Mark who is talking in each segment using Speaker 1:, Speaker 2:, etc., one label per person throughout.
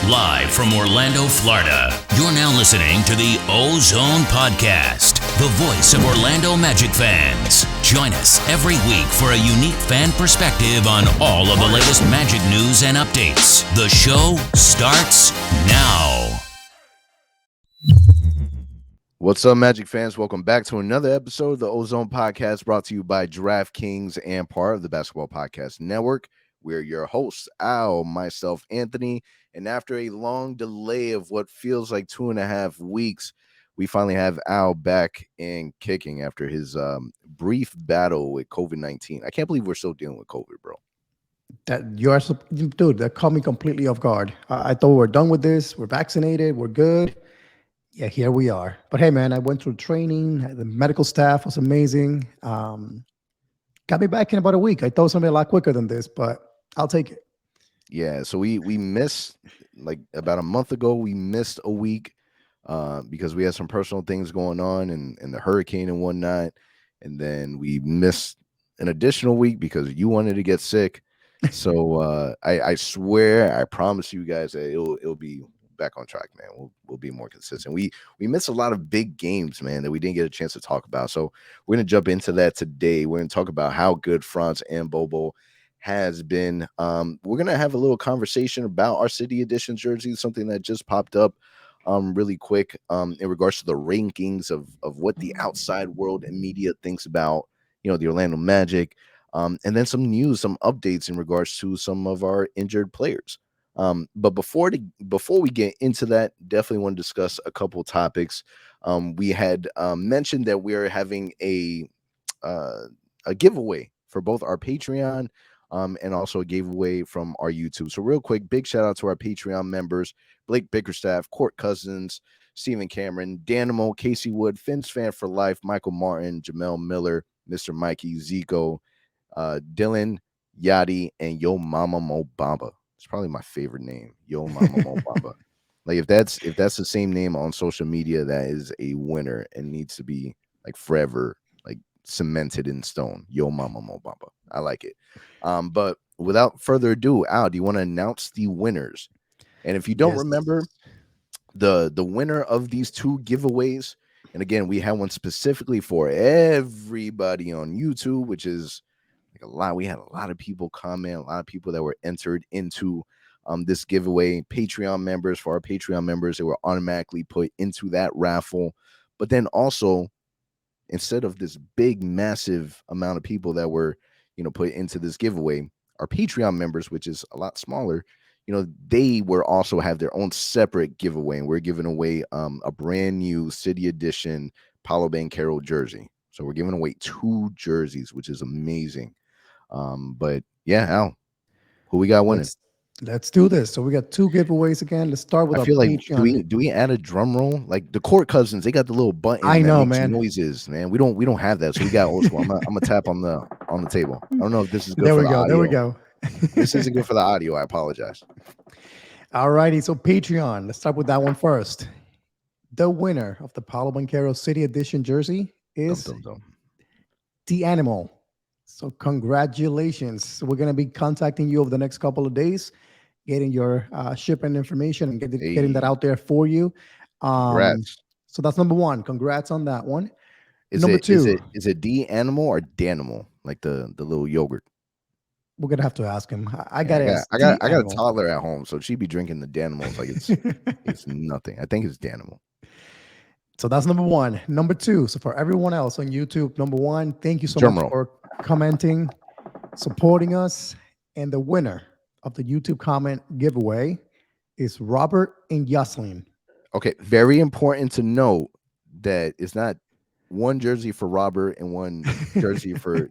Speaker 1: Live from Orlando, Florida, you're now listening to the OZone Podcast, the voice of Orlando Magic fans. Join us every week for a unique fan perspective on all of the latest Magic news and updates. The show starts now.
Speaker 2: What's up, Magic fans? Welcome back to another episode of the OZone Podcast, brought to you by DraftKings and part of the Basketball Podcast Network. We're your hosts, Al, myself, Anthony, and after a long delay of what feels like 2.5 weeks, we finally have Al back and kicking after his brief battle with COVID-19. I can't believe we're still dealing with COVID, bro.
Speaker 3: Dude, that caught me completely off guard. I thought we were done with this. We're vaccinated. We're good. Yeah, here we are. But hey, man, I went through training. The medical staff was amazing. Got me back in about a week. I thought it was going to be a lot quicker than this, but I'll take it.
Speaker 2: Yeah, so we missed, like about a month ago, we missed a week because we had some personal things going on and the hurricane and whatnot. And then we missed an additional week because you wanted to get sick. So I swear, I promise you guys that it'll be back on track, man. We'll be more consistent. We missed a lot of big games, man, that we didn't get a chance to talk about. So we're gonna jump into that today. We're gonna talk about how good Fultz and Bol Bol has been. We're gonna have a little conversation about our City Edition jerseys, something that just popped up really quick in regards to the rankings of what the outside world and media thinks about, the Orlando Magic, and then some news, some updates in regards to some of our injured players. But before we get into that, definitely want to discuss a couple of topics. We had mentioned that we're having a giveaway for both our Patreon and also a giveaway from our YouTube. So real quick, big shout out to our Patreon members: Blake Bickerstaff, Court Cousins, Stephen Cameron, Danimo, Casey Wood, Fins Fan for Life, Michael Martin, Jamel Miller, Mr. Mikey, Zico, Dylan, Yadi, and Yo Mama Mo Bamba. It's probably my favorite name, Yo Mama Mo Bamba. Like if that's the same name on social media, that is a winner and needs to be like forever, like cemented in stone. Yo Mama Mo Bamba. I like it. But without further ado, Al, do you want to announce the winners? And if you don't remember, the winner of these two giveaways, and again, we had one specifically for everybody on YouTube, which is a lot. We had a lot of people comment, a lot of people that were entered into this giveaway. Patreon members, for our Patreon members, they were automatically put into that raffle. But then also, instead of this big, massive amount of people that were, put into this giveaway, our Patreon members, which is a lot smaller, they were also have their own separate giveaway, and we're giving away a brand new City Edition Paolo Banchero jersey. So we're giving away 2 jerseys, which is amazing. But yeah, Al, who we got winning?
Speaker 3: Let's do this. So we got 2 giveaways again. Let's start with
Speaker 2: I feel
Speaker 3: Patreon.
Speaker 2: Like do we add a drum roll? Like the Court Cousins, they got the little button.
Speaker 3: I know,
Speaker 2: that makes
Speaker 3: man.
Speaker 2: Noises, man. We don't have that, so we got old school. I'm gonna tap on the table. I don't know if this is good.
Speaker 3: There
Speaker 2: for
Speaker 3: we
Speaker 2: the
Speaker 3: go.
Speaker 2: audio.
Speaker 3: There we go.
Speaker 2: This isn't good for the audio. I apologize.
Speaker 3: All righty. So Patreon. Let's start with that one first. The winner of the Paolo Banchero City Edition jersey is The Animal. So congratulations. So we're going to be contacting you over the next couple of days, getting your shipping information and getting that out there for you.
Speaker 2: Congrats.
Speaker 3: So that's number 1. Congrats on that one.
Speaker 2: Number
Speaker 3: 2.
Speaker 2: Is it D Animal or Danimal? Like the little yogurt?
Speaker 3: We're going to have to ask him. I
Speaker 2: got a toddler at home, so she'd be drinking the Danimals like it's nothing. I think it's Danimal.
Speaker 3: So that's number 1. Number 2. So for everyone else on YouTube, number 1, thank you so much for commenting, supporting us. And the winner of the YouTube comment giveaway is Robert and Yoslin.
Speaker 2: Okay, very important to note that it's not one jersey for Robert and one jersey for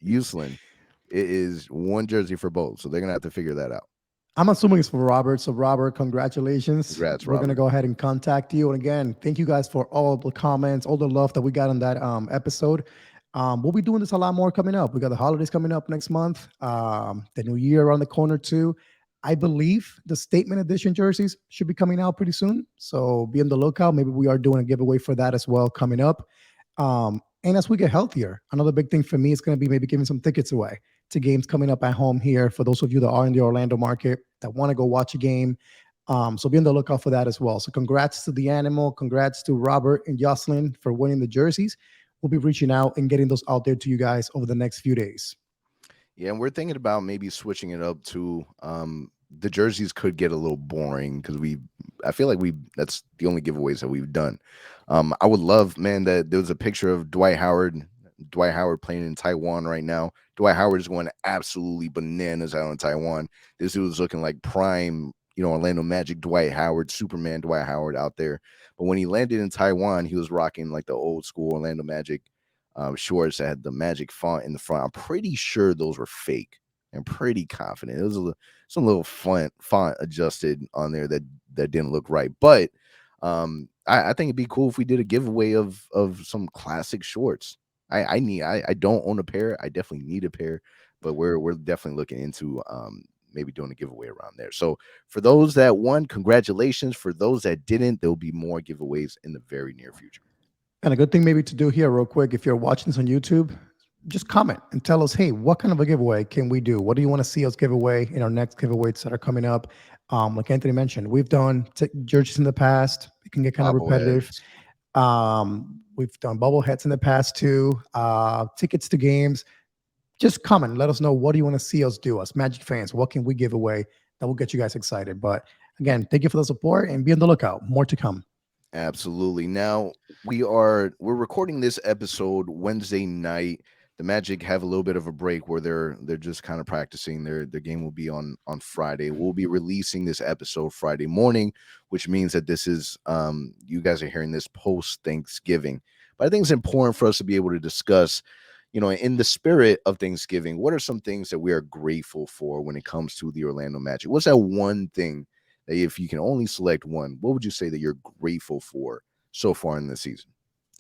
Speaker 2: Yoslin. It is one jersey for both. So they're going to have to figure that out.
Speaker 3: I'm assuming it's for Robert. So Robert, congratulations.
Speaker 2: Congrats,
Speaker 3: We're going to go ahead and contact you. And again, thank you guys for all the comments, all the love that we got on that episode. We'll be doing this a lot more coming up. We got the holidays coming up next month. The new year around the corner too. I believe the Statement Edition jerseys should be coming out pretty soon. So be on the lookout. Maybe we are doing a giveaway for that as well coming up. And as we get healthier, another big thing for me is going to be maybe giving some tickets away to games coming up at home here. For those of you that are in the Orlando market that want to go watch a game, So be on the lookout for that as well. So congrats to the animal, congrats to Robert and Jocelyn for winning the jerseys. We'll be reaching out and getting those out there to you guys over the next few days.
Speaker 2: Yeah, and we're thinking about maybe switching it up to the jerseys could get a little boring because I feel like that's the only giveaways that we've done. I would love, man, that there was a picture of Dwight Howard playing in Taiwan right now. Dwight Howard is going absolutely bananas out in Taiwan. This dude was looking like prime, Orlando Magic Dwight Howard, Superman Dwight Howard out there. But when he landed in Taiwan, he was rocking like the old school Orlando Magic shorts that had the Magic font in the front. I'm pretty sure those were fake. I'm pretty confident. It was some little font adjusted on there that didn't look right. But I think it'd be cool if we did a giveaway of some classic shorts. I don't own a pair. I definitely need a pair, but we're definitely looking into maybe doing a giveaway around there. So for those that won, congratulations. For those that didn't, there'll be more giveaways in the very near future.
Speaker 3: And a good thing maybe to do here real quick, if you're watching this on YouTube, just comment and tell us, hey, what kind of a giveaway can we do? What do you want to see us give away in our next giveaways that are coming up? Like Anthony mentioned, we've done jerseys in the past. It can get kind of repetitive. We've done bobbleheads in the past too. Tickets to games. Just comment. Let us know, what do you want to see us do? Us Magic fans, what can we give away that will get you guys excited? But again, thank you for the support and be on the lookout. More to come.
Speaker 2: Absolutely. Now we're recording this episode Wednesday night. The Magic have a little bit of a break where they're just kind of practicing. Their game will be on Friday. We'll be releasing this episode Friday morning, which means that this is you guys are hearing this post Thanksgiving. But I think it's important for us to be able to discuss, in the spirit of Thanksgiving, what are some things that we are grateful for when it comes to the Orlando Magic? What's that one thing that, if you can only select one, what would you say that you're grateful for so far in the season?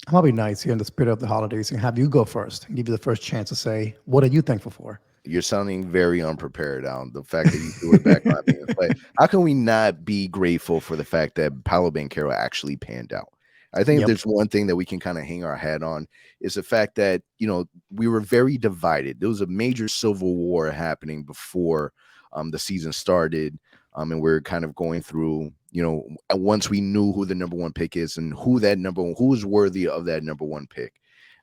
Speaker 3: I'm gonna be nice here in the spirit of the holidays and have you go first and give you the first chance to say, what are you thankful for?
Speaker 2: You're sounding very unprepared on the fact that you threw it back on me. But how can we not be grateful for the fact that Paolo Banchero actually panned out? I think if there's one thing that we can kind of hang our hat on is the fact that, we were very divided. There was a major civil war happening before the season started. And we're kind of going through, once we knew who the number one pick is and who is worthy of that number one pick.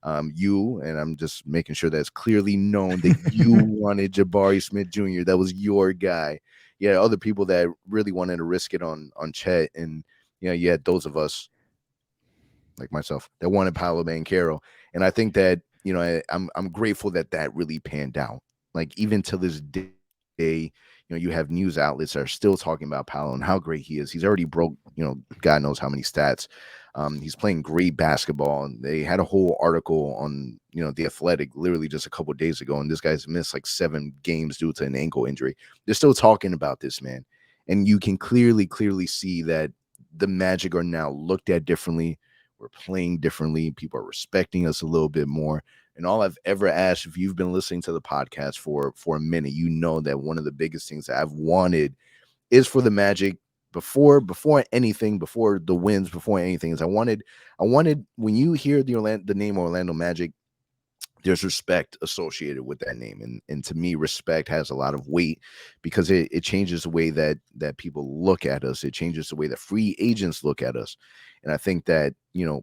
Speaker 2: And I'm just making sure that's clearly known that you wanted Jabari Smith Jr. That was your guy. You had other people that really wanted to risk it on Chet, and you had those of us like myself that wanted Paolo Banchero. And I think that I'm grateful that really panned out. Like, even to this day, you have news outlets that are still talking about Paolo and how great he is. He's already broke, God knows how many stats. He's playing great basketball. And they had a whole article on, The Athletic literally just a couple of days ago. And this guy's missed like 7 games due to an ankle injury. They're still talking about this, man. And you can clearly see that the Magic are now looked at differently. We're playing differently. People are respecting us a little bit more. And all I've ever asked, if you've been listening to the podcast for a minute, that one of the biggest things that I've wanted is for the Magic before anything, before the wins, before anything, is I wanted when you hear the name Orlando Magic, there's respect associated with that name. And to me, respect has a lot of weight because it changes the way that people look at us. It changes the way that free agents look at us. And I think that,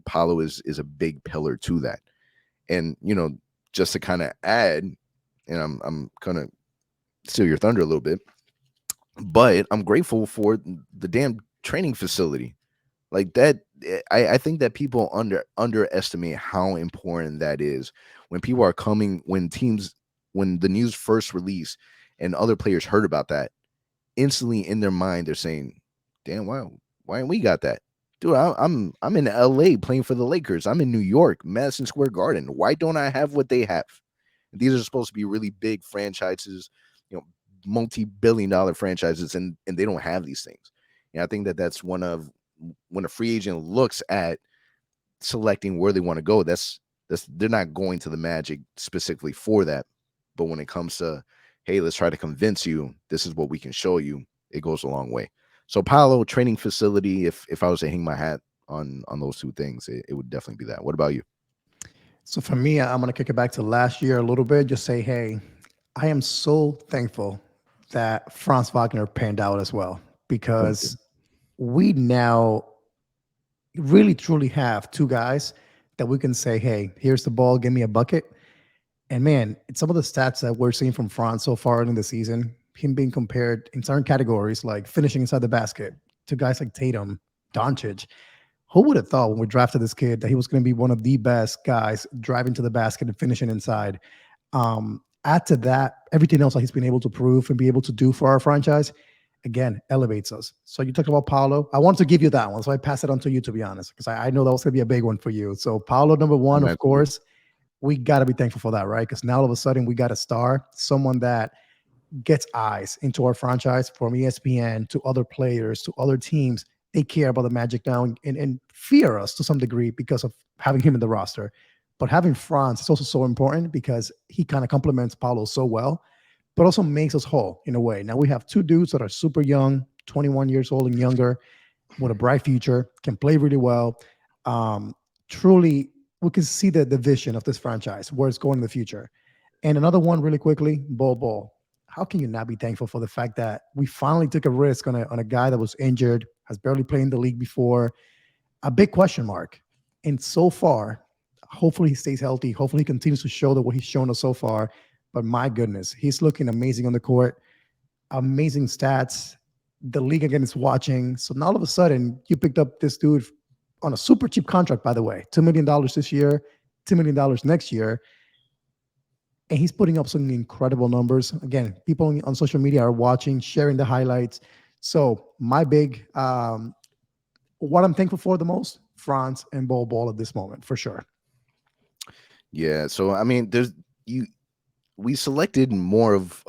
Speaker 2: Paolo is a big pillar to that. And, just to kind of add, and I'm going to steal your thunder a little bit, but I'm grateful for the damn training facility. Like that, I think that people underestimate how important that is. When people are coming, when the news first released and other players heard about that, instantly in their mind, they're saying, damn, why ain't we got that? Dude, I'm in LA playing for the Lakers. I'm in New York, Madison Square Garden. Why don't I have what they have? These are supposed to be really big franchises, multi-billion-dollar franchises, and they don't have these things. And I think that that's when a free agent looks at selecting where they want to go, that's they're not going to the Magic specifically for that. But when it comes to, hey, let's try to convince you this is what we can show you, it goes a long way. So Paolo, training facility, if I was to hang my hat on those two things, it would definitely be that. What about you?
Speaker 3: So for me, I'm going to kick it back to last year a little bit. Just say, hey, I am so thankful that Franz Wagner panned out as well, because we now really truly have two guys that we can say, hey, here's the ball, give me a bucket. And man, it's some of the stats that we're seeing from Franz so far in the season, him being compared in certain categories like finishing inside the basket to guys like Tatum, Doncic. Who would have thought when we drafted this kid that he was going to be one of the best guys driving to the basket and finishing inside? Add to that everything else that he's been able to prove and be able to do for our franchise, again, elevates us. So you talked about Paolo. I wanted to give you that one, so I pass it on to you, to be honest, because I know that was going to be a big one for you. So Paolo, number one,
Speaker 2: I'm
Speaker 3: of
Speaker 2: actually,
Speaker 3: course, we got to be thankful for that, right? Because now all of a sudden we got a star, someone that gets eyes into our franchise from ESPN to other players to other teams. They care about the Magic now and fear us to some degree because of having him in the roster. But having Franz is also so important because he kind of complements Paulo so well, but also makes us whole in a way. Now we have two dudes that are super young, 21 years old and younger, with a bright future, can play really well. Truly, we can see the vision of this franchise, where it's going in the future. And another one, really quickly, Bol Bol. How can you not be thankful for the fact that we finally took a risk on a guy that was injured, has barely played in the league before, a big question mark. And so far, hopefully he stays healthy. Hopefully he continues to show that what he's shown us so far. But my goodness, he's looking amazing on the court, amazing stats. The league again is watching. So now all of a sudden, you picked up this dude on a super cheap contract, by the way, $2 million this year, $2 million next year. And he's putting up some incredible numbers. Again, people on social media are watching, sharing the highlights. So my big, what I'm thankful for the most, France and Bol Bol at this moment, for sure.
Speaker 2: yeah. So I mean, you we selected more of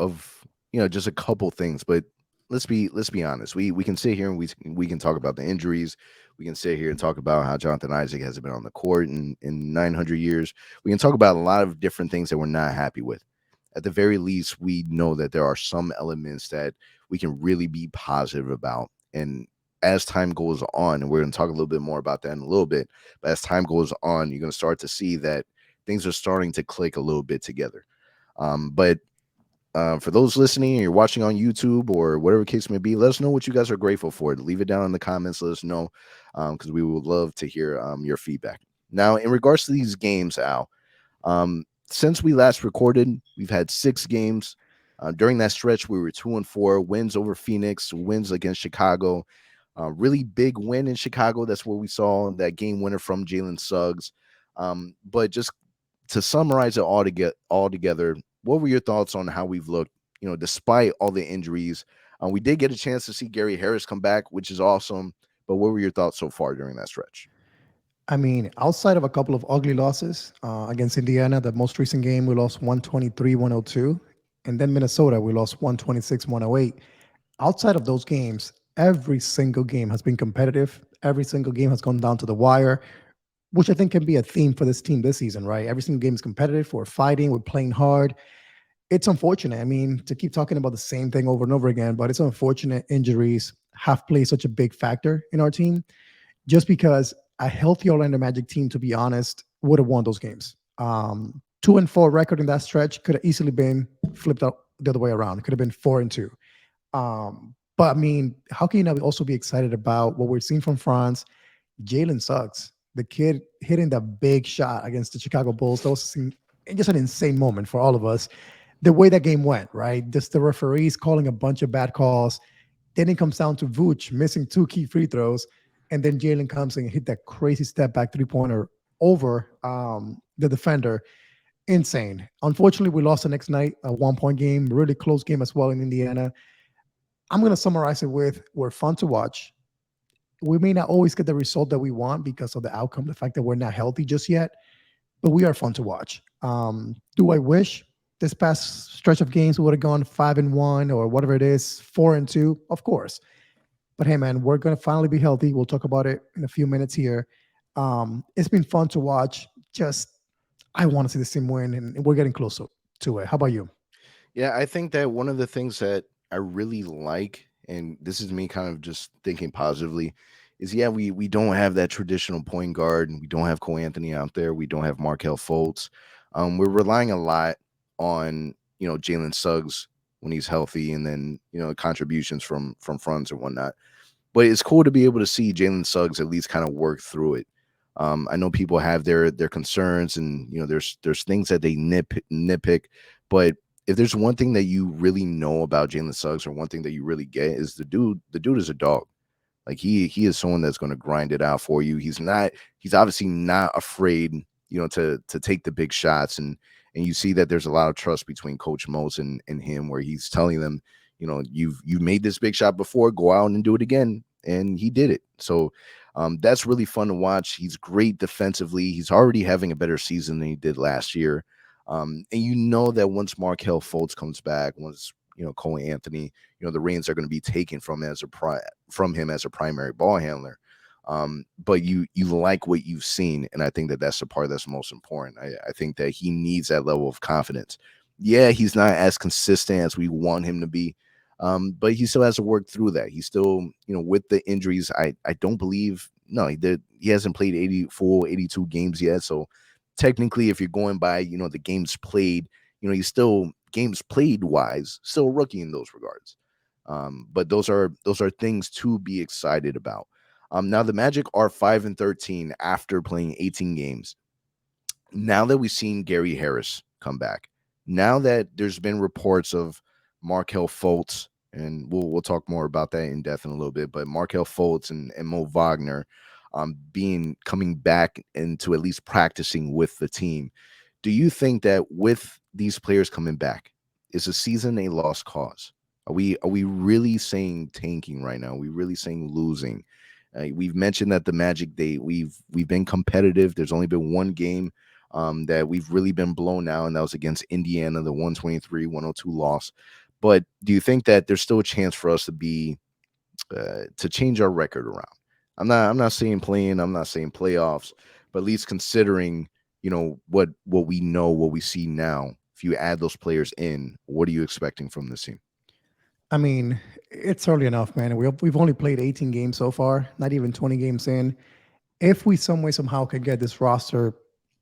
Speaker 2: just a couple things, but let's be honest. We can sit here and we can talk about the injuries. We can sit here and talk about how Jonathan Isaac hasn't been on the court in 900 years. We can talk about a lot of different things that we're not happy with. At the very least, we know that there are some elements that we can really be positive about. And as time goes on, and we're going to talk a little bit more about that in a little bit, but as time goes on, you're going to start to see that things are starting to click a little bit together. But for those listening and you're watching on YouTube or whatever case may be, let us know what you guys are grateful for. Leave it down in the comments. Let us know because we would love to hear your feedback. Now, in regards to these games, Al, since we last recorded, we've had 6 games. During that stretch, we were 2-4, wins over Phoenix, wins against Chicago. Really big win in Chicago. That's where we saw that game winner from Jalen Suggs. But just to summarize it all together, what were your thoughts on how we've looked, despite all the injuries? We did get a chance to see Gary Harris come back, which is awesome. But what were your thoughts so far during that stretch?
Speaker 3: I mean, outside of a couple of ugly losses against Indiana, the most recent game, we lost 123-102. And then Minnesota, we lost 126-108. Outside of those games, every single game has been competitive. Every single game has gone down to the wire, which I think can be a theme for this team this season, right? Every single game is competitive. We're fighting, we're playing hard. It's unfortunate. I mean, to keep talking about the same thing over and over again, but it's unfortunate injuries have played such a big factor in our team just because a healthy Orlando Magic team, to be honest, would have won those games. 2-4 record in that stretch could have easily been flipped out the other way around. It could have been 4-2. But I mean, how can you not also be excited about what we're seeing from France? Jalen Suggs, the kid hitting that big shot against the Chicago Bulls. That was just an insane moment for all of us. The way that game went, right? Just the referees calling a bunch of bad calls. Then it comes down to Vooch missing 2 key free throws. And then Jalen comes and hit that crazy step back 3-pointer over the defender. Insane. Unfortunately, we lost the next night, a 1-point game, really close game as well in Indiana. I'm going to summarize it with we're fun to watch. We may not always get the result that we want because of the outcome, the fact that we're not healthy just yet, but we are fun to watch. Do I wish this past stretch of games would have gone 5-1 or whatever it is, 4-2? Of course. But hey, man, we're going to finally be healthy. We'll talk about it in a few minutes here. It's been fun to watch. Just, I want to see this team win, and we're getting close to it. How about you?
Speaker 2: Yeah, I think that one of the things that I really like, and this is me kind of just thinking positively, is we don't have that traditional point guard, and we don't have Cole Anthony out there. We don't have Markelle Fultz. We're relying a lot on Jalen Suggs when he's healthy, and then contributions from fronts and whatnot. but it's cool to be able to see Jalen Suggs at least kind of work through it. I know people have their concerns, and there's things that they nitpick, but if there's one thing that you really know about Jalen Suggs, or one thing that you really get, is the dude is a dog. Like he is someone that's going to grind it out for you. He's obviously not afraid, to take the big shots, and you see that there's a lot of trust between Coach Mose and him, where he's telling them, you've made this big shot before, go out and do it again, and he did it. So that's really fun to watch. He's great defensively. He's already having a better season than he did last year. And that once Markelle Fultz comes back, once Cole Anthony, the reins are going to be taken from him as a primary ball handler. But you like what you've seen, and I think that's the part that's most important. I think that he needs that level of confidence. Yeah, he's not as consistent as we want him to be, but he still has to work through that. He's still, with the injuries, I don't believe, no, he hasn't played 82 games yet. So technically, if you're going by, the games played, he's still, games played wise, still a rookie in those regards. But those are things to be excited about. Now the Magic are 5-13 after playing 18 games. Now that we've seen Gary Harris come back, now that there's been reports of Markelle Fultz, and we'll talk more about that in depth in a little bit, but Markelle Fultz and Mo Wagner coming back into at least practicing with the team. Do you think that with these players coming back, is the season a lost cause? Are we really saying tanking right now? Are we really saying losing? We've mentioned that the Magic, we've been competitive. There's only been one game that we've really been blown out, and that was against Indiana, the 123-102 loss. But do you think that there's still a chance for us to change our record around? I'm not saying playing, I'm not saying playoffs, but at least considering what we know, what we see now. If you add those players in, what are you expecting from this team?
Speaker 3: I mean, it's early enough, man. We've only played 18 games so far, not even 20 games in. If we some way somehow could get this roster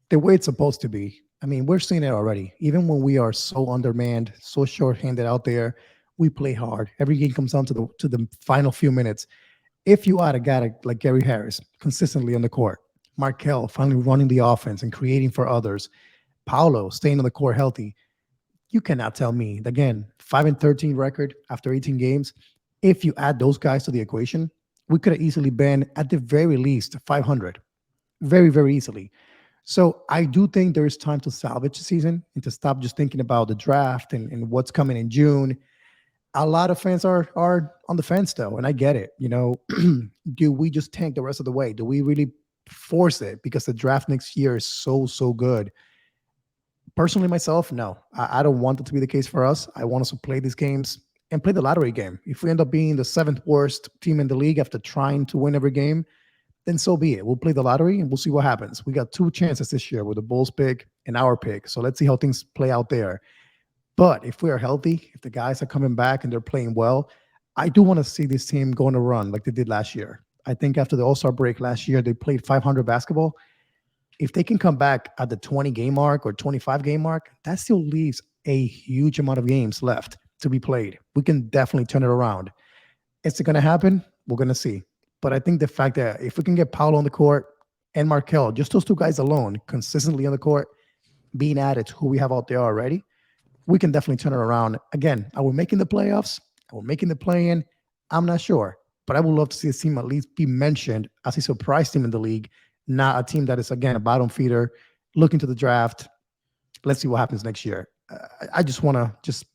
Speaker 3: the way it's supposed to be, I mean, we're seeing it already. Even when we are so undermanned, so short-handed out there, we play hard. Every game comes down to the final few minutes. If you add a guy like Gary Harris consistently on the court, Markelle finally running the offense and creating for others, Paolo staying on the court healthy, you cannot tell me, again, 5-13 record after 18 games. If you add those guys to the equation, we could have easily been at the very least 500, very, very easily. So I do think there is time to salvage the season and to stop just thinking about the draft and what's coming in June. A lot of fans are on the fence though, and I get it. Do we just tank the rest of the way? Do we really force it because the draft next year is so good? Personally, myself, no. I don't want it to be the case for us. I want us to play these games and play the lottery game. If we end up being the 7th worst team in the league after trying to win every game, then so be it. We'll play the lottery and we'll see what happens. We got 2 chances this year with the Bulls pick and our pick. So let's see how things play out there. But if we are healthy, if the guys are coming back and they're playing well, I do want to see this team go on a run like they did last year. I think after the All-Star break last year, they played 500 basketball. If they can come back at the 20-game mark or 25-game mark, that still leaves a huge amount of games left to be played. We can definitely turn it around. Is it going to happen? We're going to see. But I think the fact that if we can get Paolo on the court and Markelle, just those 2 guys alone, consistently on the court, being added to who we have out there already, we can definitely turn it around. Again, are we making the playoffs? Are we making the play-in? I'm not sure. But I would love to see this team at least be mentioned as a surprise team in the league, not a team that is, again, a bottom feeder, looking to the draft. Let's see what happens next year. I just want to just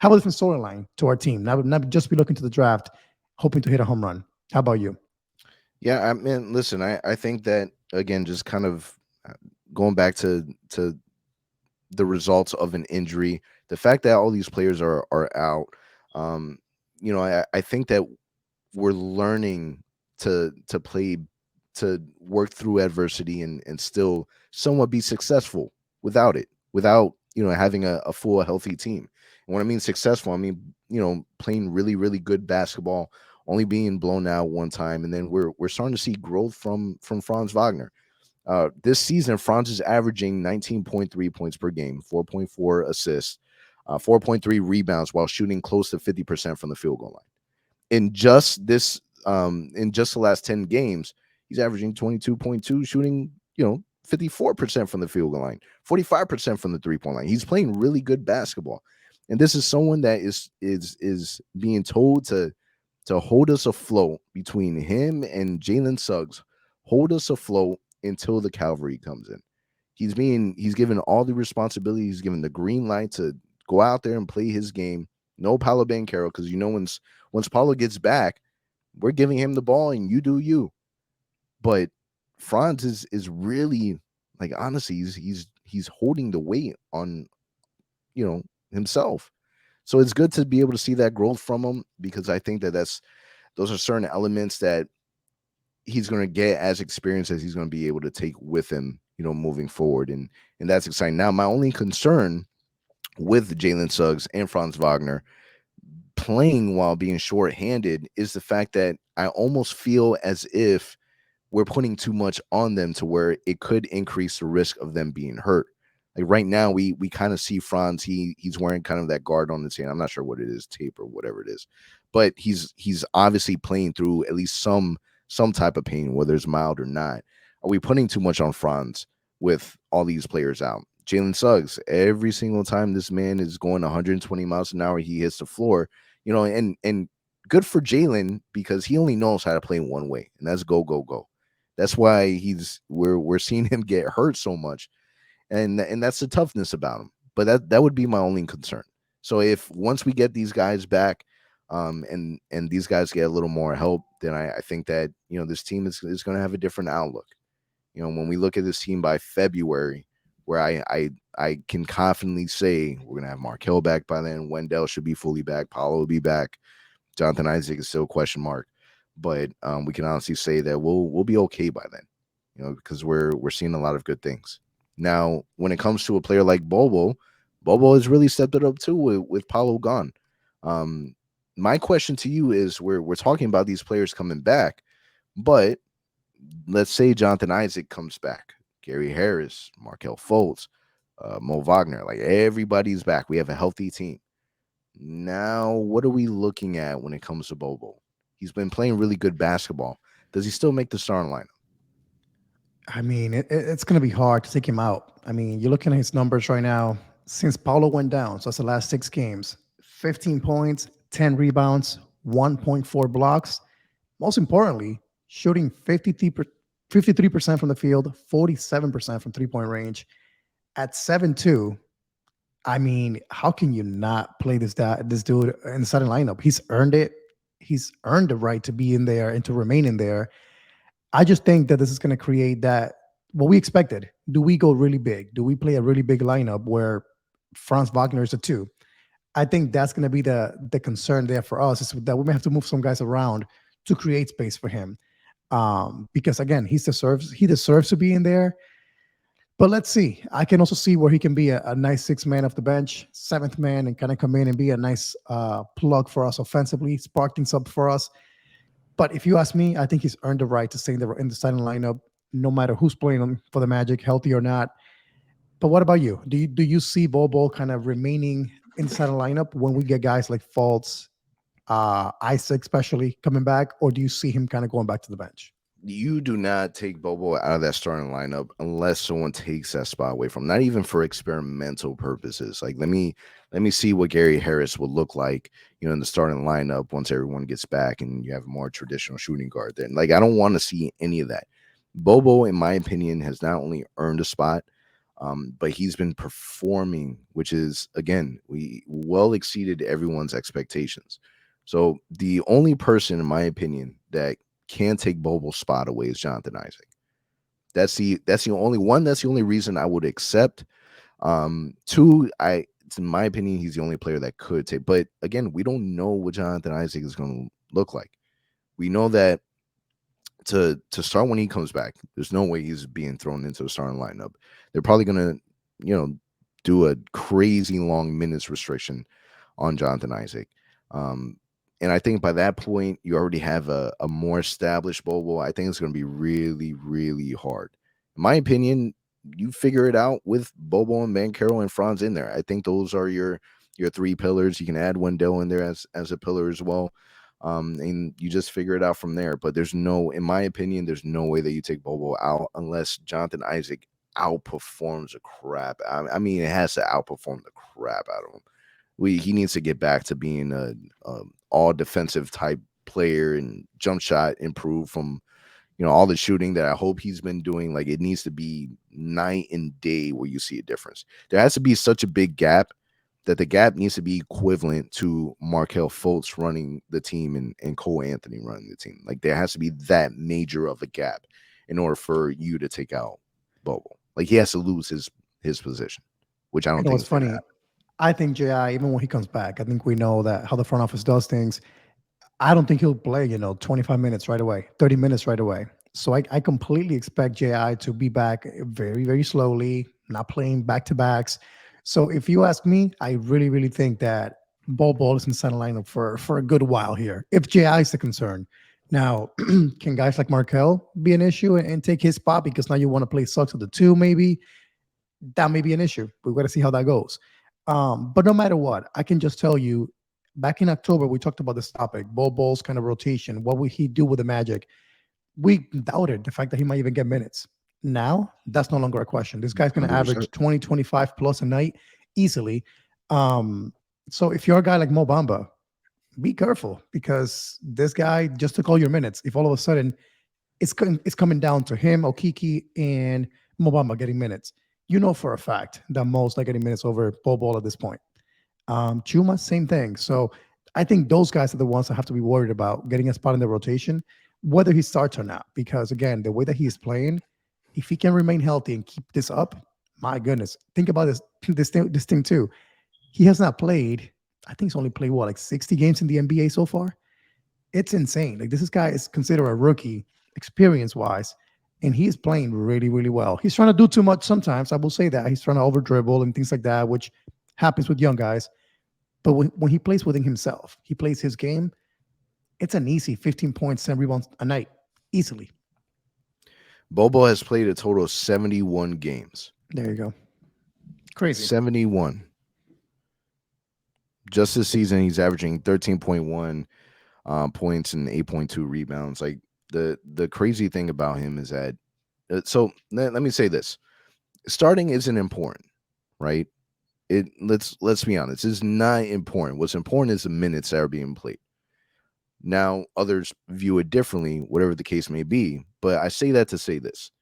Speaker 3: have a different storyline to our team, not just be looking to the draft, hoping to hit a home run. How about you?
Speaker 2: Yeah, I mean, listen, I think that, again, just kind of going back to the results of an injury, the fact that all these players are out, I think that we're learning to play, to work through adversity and still somewhat be successful without having a full healthy team. And when I mean successful, I mean, playing really, really good basketball, only being blown out one time. And then we're starting to see growth from Franz Wagner. This season, Franz is averaging 19.3 points per game, 4.4 assists, 4.3 rebounds while shooting close to 50% from the field goal line. In just this in just the last 10 games, he's averaging 22.2, shooting, 54% from the field goal line, 45% from the 3-point line. He's playing really good basketball. And this is someone that is being told to hold us afloat between him and Jalen Suggs, hold us afloat until the cavalry comes in. He's given all the responsibility. He's given the green light to go out there and play his game. No Paolo Banchero, because once Paolo gets back, we're giving him the ball and you do you. But Franz is really, like, honestly, he's holding the weight on, himself. So it's good to be able to see that growth from him, because I think those are certain elements that he's going to get as experience as he's going to be able to take with him, moving forward. And that's exciting. Now, my only concern with Jalen Suggs and Franz Wagner playing while being shorthanded is the fact that I almost feel as if we're putting too much on them to where it could increase the risk of them being hurt. Like right now, we kind of see Franz. He's wearing kind of that guard on his hand. I'm not sure what it is, tape or whatever it is, but he's obviously playing through at least some type of pain, whether it's mild or not. Are we putting too much on Franz with all these players out? Jalen Suggs, every single time this man is going 120 miles an hour, he hits the floor. And good for Jalen, because he only knows how to play one way, and that's go, go, go. That's why we're seeing him get hurt so much. And that's the toughness about him. But that would be my only concern. So if once we get these guys back, and these guys get a little more help, then I think that, this team is going to have a different outlook. When we look at this team by February, where I can confidently say we're going to have Markelle back by then. Wendell should be fully back. Paolo will be back. Jonathan Isaac is still a question mark. But we can honestly say that we'll be okay by then, because we're seeing a lot of good things. Now, when it comes to a player like Bol Bol has really stepped it up too with Paolo gone. My question to you is, we're talking about these players coming back, but let's say Jonathan Isaac comes back, Gary Harris, Markelle Fultz, Mo Wagner, like everybody's back. We have a healthy team. Now, what are we looking at when it comes to Bol Bol? He's been playing really good basketball. Does he still make the starting lineup?
Speaker 3: I mean, it's going to be hard to take him out. I mean, you're looking at his numbers right now. Since Paolo went down, so that's the last 6 games, 15 points, 10 rebounds, 1.4 blocks. Most importantly, shooting 53% from the field, 47% from three-point range. At 7'2", I mean, how can you not play this dude in the starting lineup? He's earned it. He's earned the right to be in there and to remain in there. I just think that this is going to create what we expected. Do we go really big? Do we play a really big lineup where Franz Wagner is a 2? I think that's going to be the concern there for us, is that we may have to move some guys around to create space for him. Because again, he deserves to be in there. But let's see. I can also see where he can be a nice 6th man off the bench, 7th man, and kind of come in and be a nice plug for us offensively, spark things up for us. But if you ask me, I think he's earned the right to stay in the starting lineup, no matter who's playing him for the Magic, healthy or not. But what about you? Do you see Bol Bol kind of remaining in the starting lineup when we get guys like Fultz, Isaac especially coming back, or do you see him kind of going back to the bench?
Speaker 2: You do not take Bol Bol out of that starting lineup unless someone takes that spot away from him, not even for experimental purposes. Like, let me see what Gary Harris will look like, in the starting lineup once everyone gets back and you have a more traditional shooting guard then. Like, I don't want to see any of that. Bol Bol, in my opinion, has not only earned a spot, but he's been performing, which is, again, we well exceeded everyone's expectations. So the only person, in my opinion, that can take Bol Bol's spot away is Jonathan Isaac. That's the only one. That's the only reason I would accept. 2, in my opinion, he's the only player that could take. But again, we don't know what Jonathan Isaac is going to look like. We know that to start when he comes back, there's no way he's being thrown into the starting lineup. They're probably going to, do a crazy long minutes restriction on Jonathan Isaac. And I think by that point, you already have a more established Bol Bol. I think it's going to be really, really hard. In my opinion, you figure it out with Bol Bol and Banchero and Franz in there. I think those are your 3 pillars. You can add Wendell in there as a pillar as well. And you just figure it out from there. But there's no, in my opinion, there's no way that you take Bol Bol out unless Jonathan Isaac outperforms the crap. I mean, it has to outperform the crap out of him. He needs to get back to being a all defensive type player and jump shot improve from all the shooting that I hope he's been doing. Like, it needs to be night and day where you see a difference. There has to be such a big gap that the gap needs to be equivalent to Markelle Fultz running the team and Cole Anthony running the team. Like, there has to be that major of a gap in order for you to take out Bol Bol. Like, he has to lose his position, which I don't think
Speaker 3: it's funny. I think JI, even when he comes back, I think we know that how the front office does things. I don't think he'll play, 25 minutes right away, 30 minutes right away. So I completely expect JI to be back very, very slowly, not playing back-to-backs. So if you ask me, I really, really think that Bol Bol is in the center lineup for a good while here, if JI is the concern. Now, can guys like Markelle be an issue and take his spot because now you want to play Suggs at the 2 maybe? That may be an issue. We've got to see how that goes. But no matter what, I can just tell you, back in October, we talked about this topic, Bol Bol's kind of rotation. What would he do with the Magic? We doubted the fact that he might even get minutes. Now, that's no longer a question. This guy's going to average 20, 25 plus a night easily. So if you're a guy like Mo Bamba, be careful because this guy just took all your minutes. If all of a sudden it's coming down to him, Okiki, and Mo Bamba getting minutes, you know for a fact that Mo's not getting minutes over Bol Bol at this point. Chuma, same thing. So I think those guys are the ones that have to be worried about getting a spot in the rotation, whether he starts or not. Because again, the way that he's playing, if he can remain healthy and keep this up, my goodness, think about this thing too. He has not played. I think he's only played like 60 games in the NBA so far. It's insane. Like, this guy is considered a rookie experience-wise, and he's playing really, really well. He's trying to do too much sometimes. I will say that he's trying to over dribble and things like that, which happens with young guys. But when he plays within himself, he plays his game. It's an easy 15 points, 10 rebounds a night, easily.
Speaker 2: Bol Bol has played a total of 71 games.
Speaker 3: There you go. Crazy.
Speaker 2: 71. Just this season, he's averaging 13.1 points and 8.2 rebounds. Like, the crazy thing about him is that, so let me say this: starting isn't important, right? Let's be honest, it's not important. What's important is the minutes that are being played. Now, others view it differently, whatever the case may be. But I say that to say this: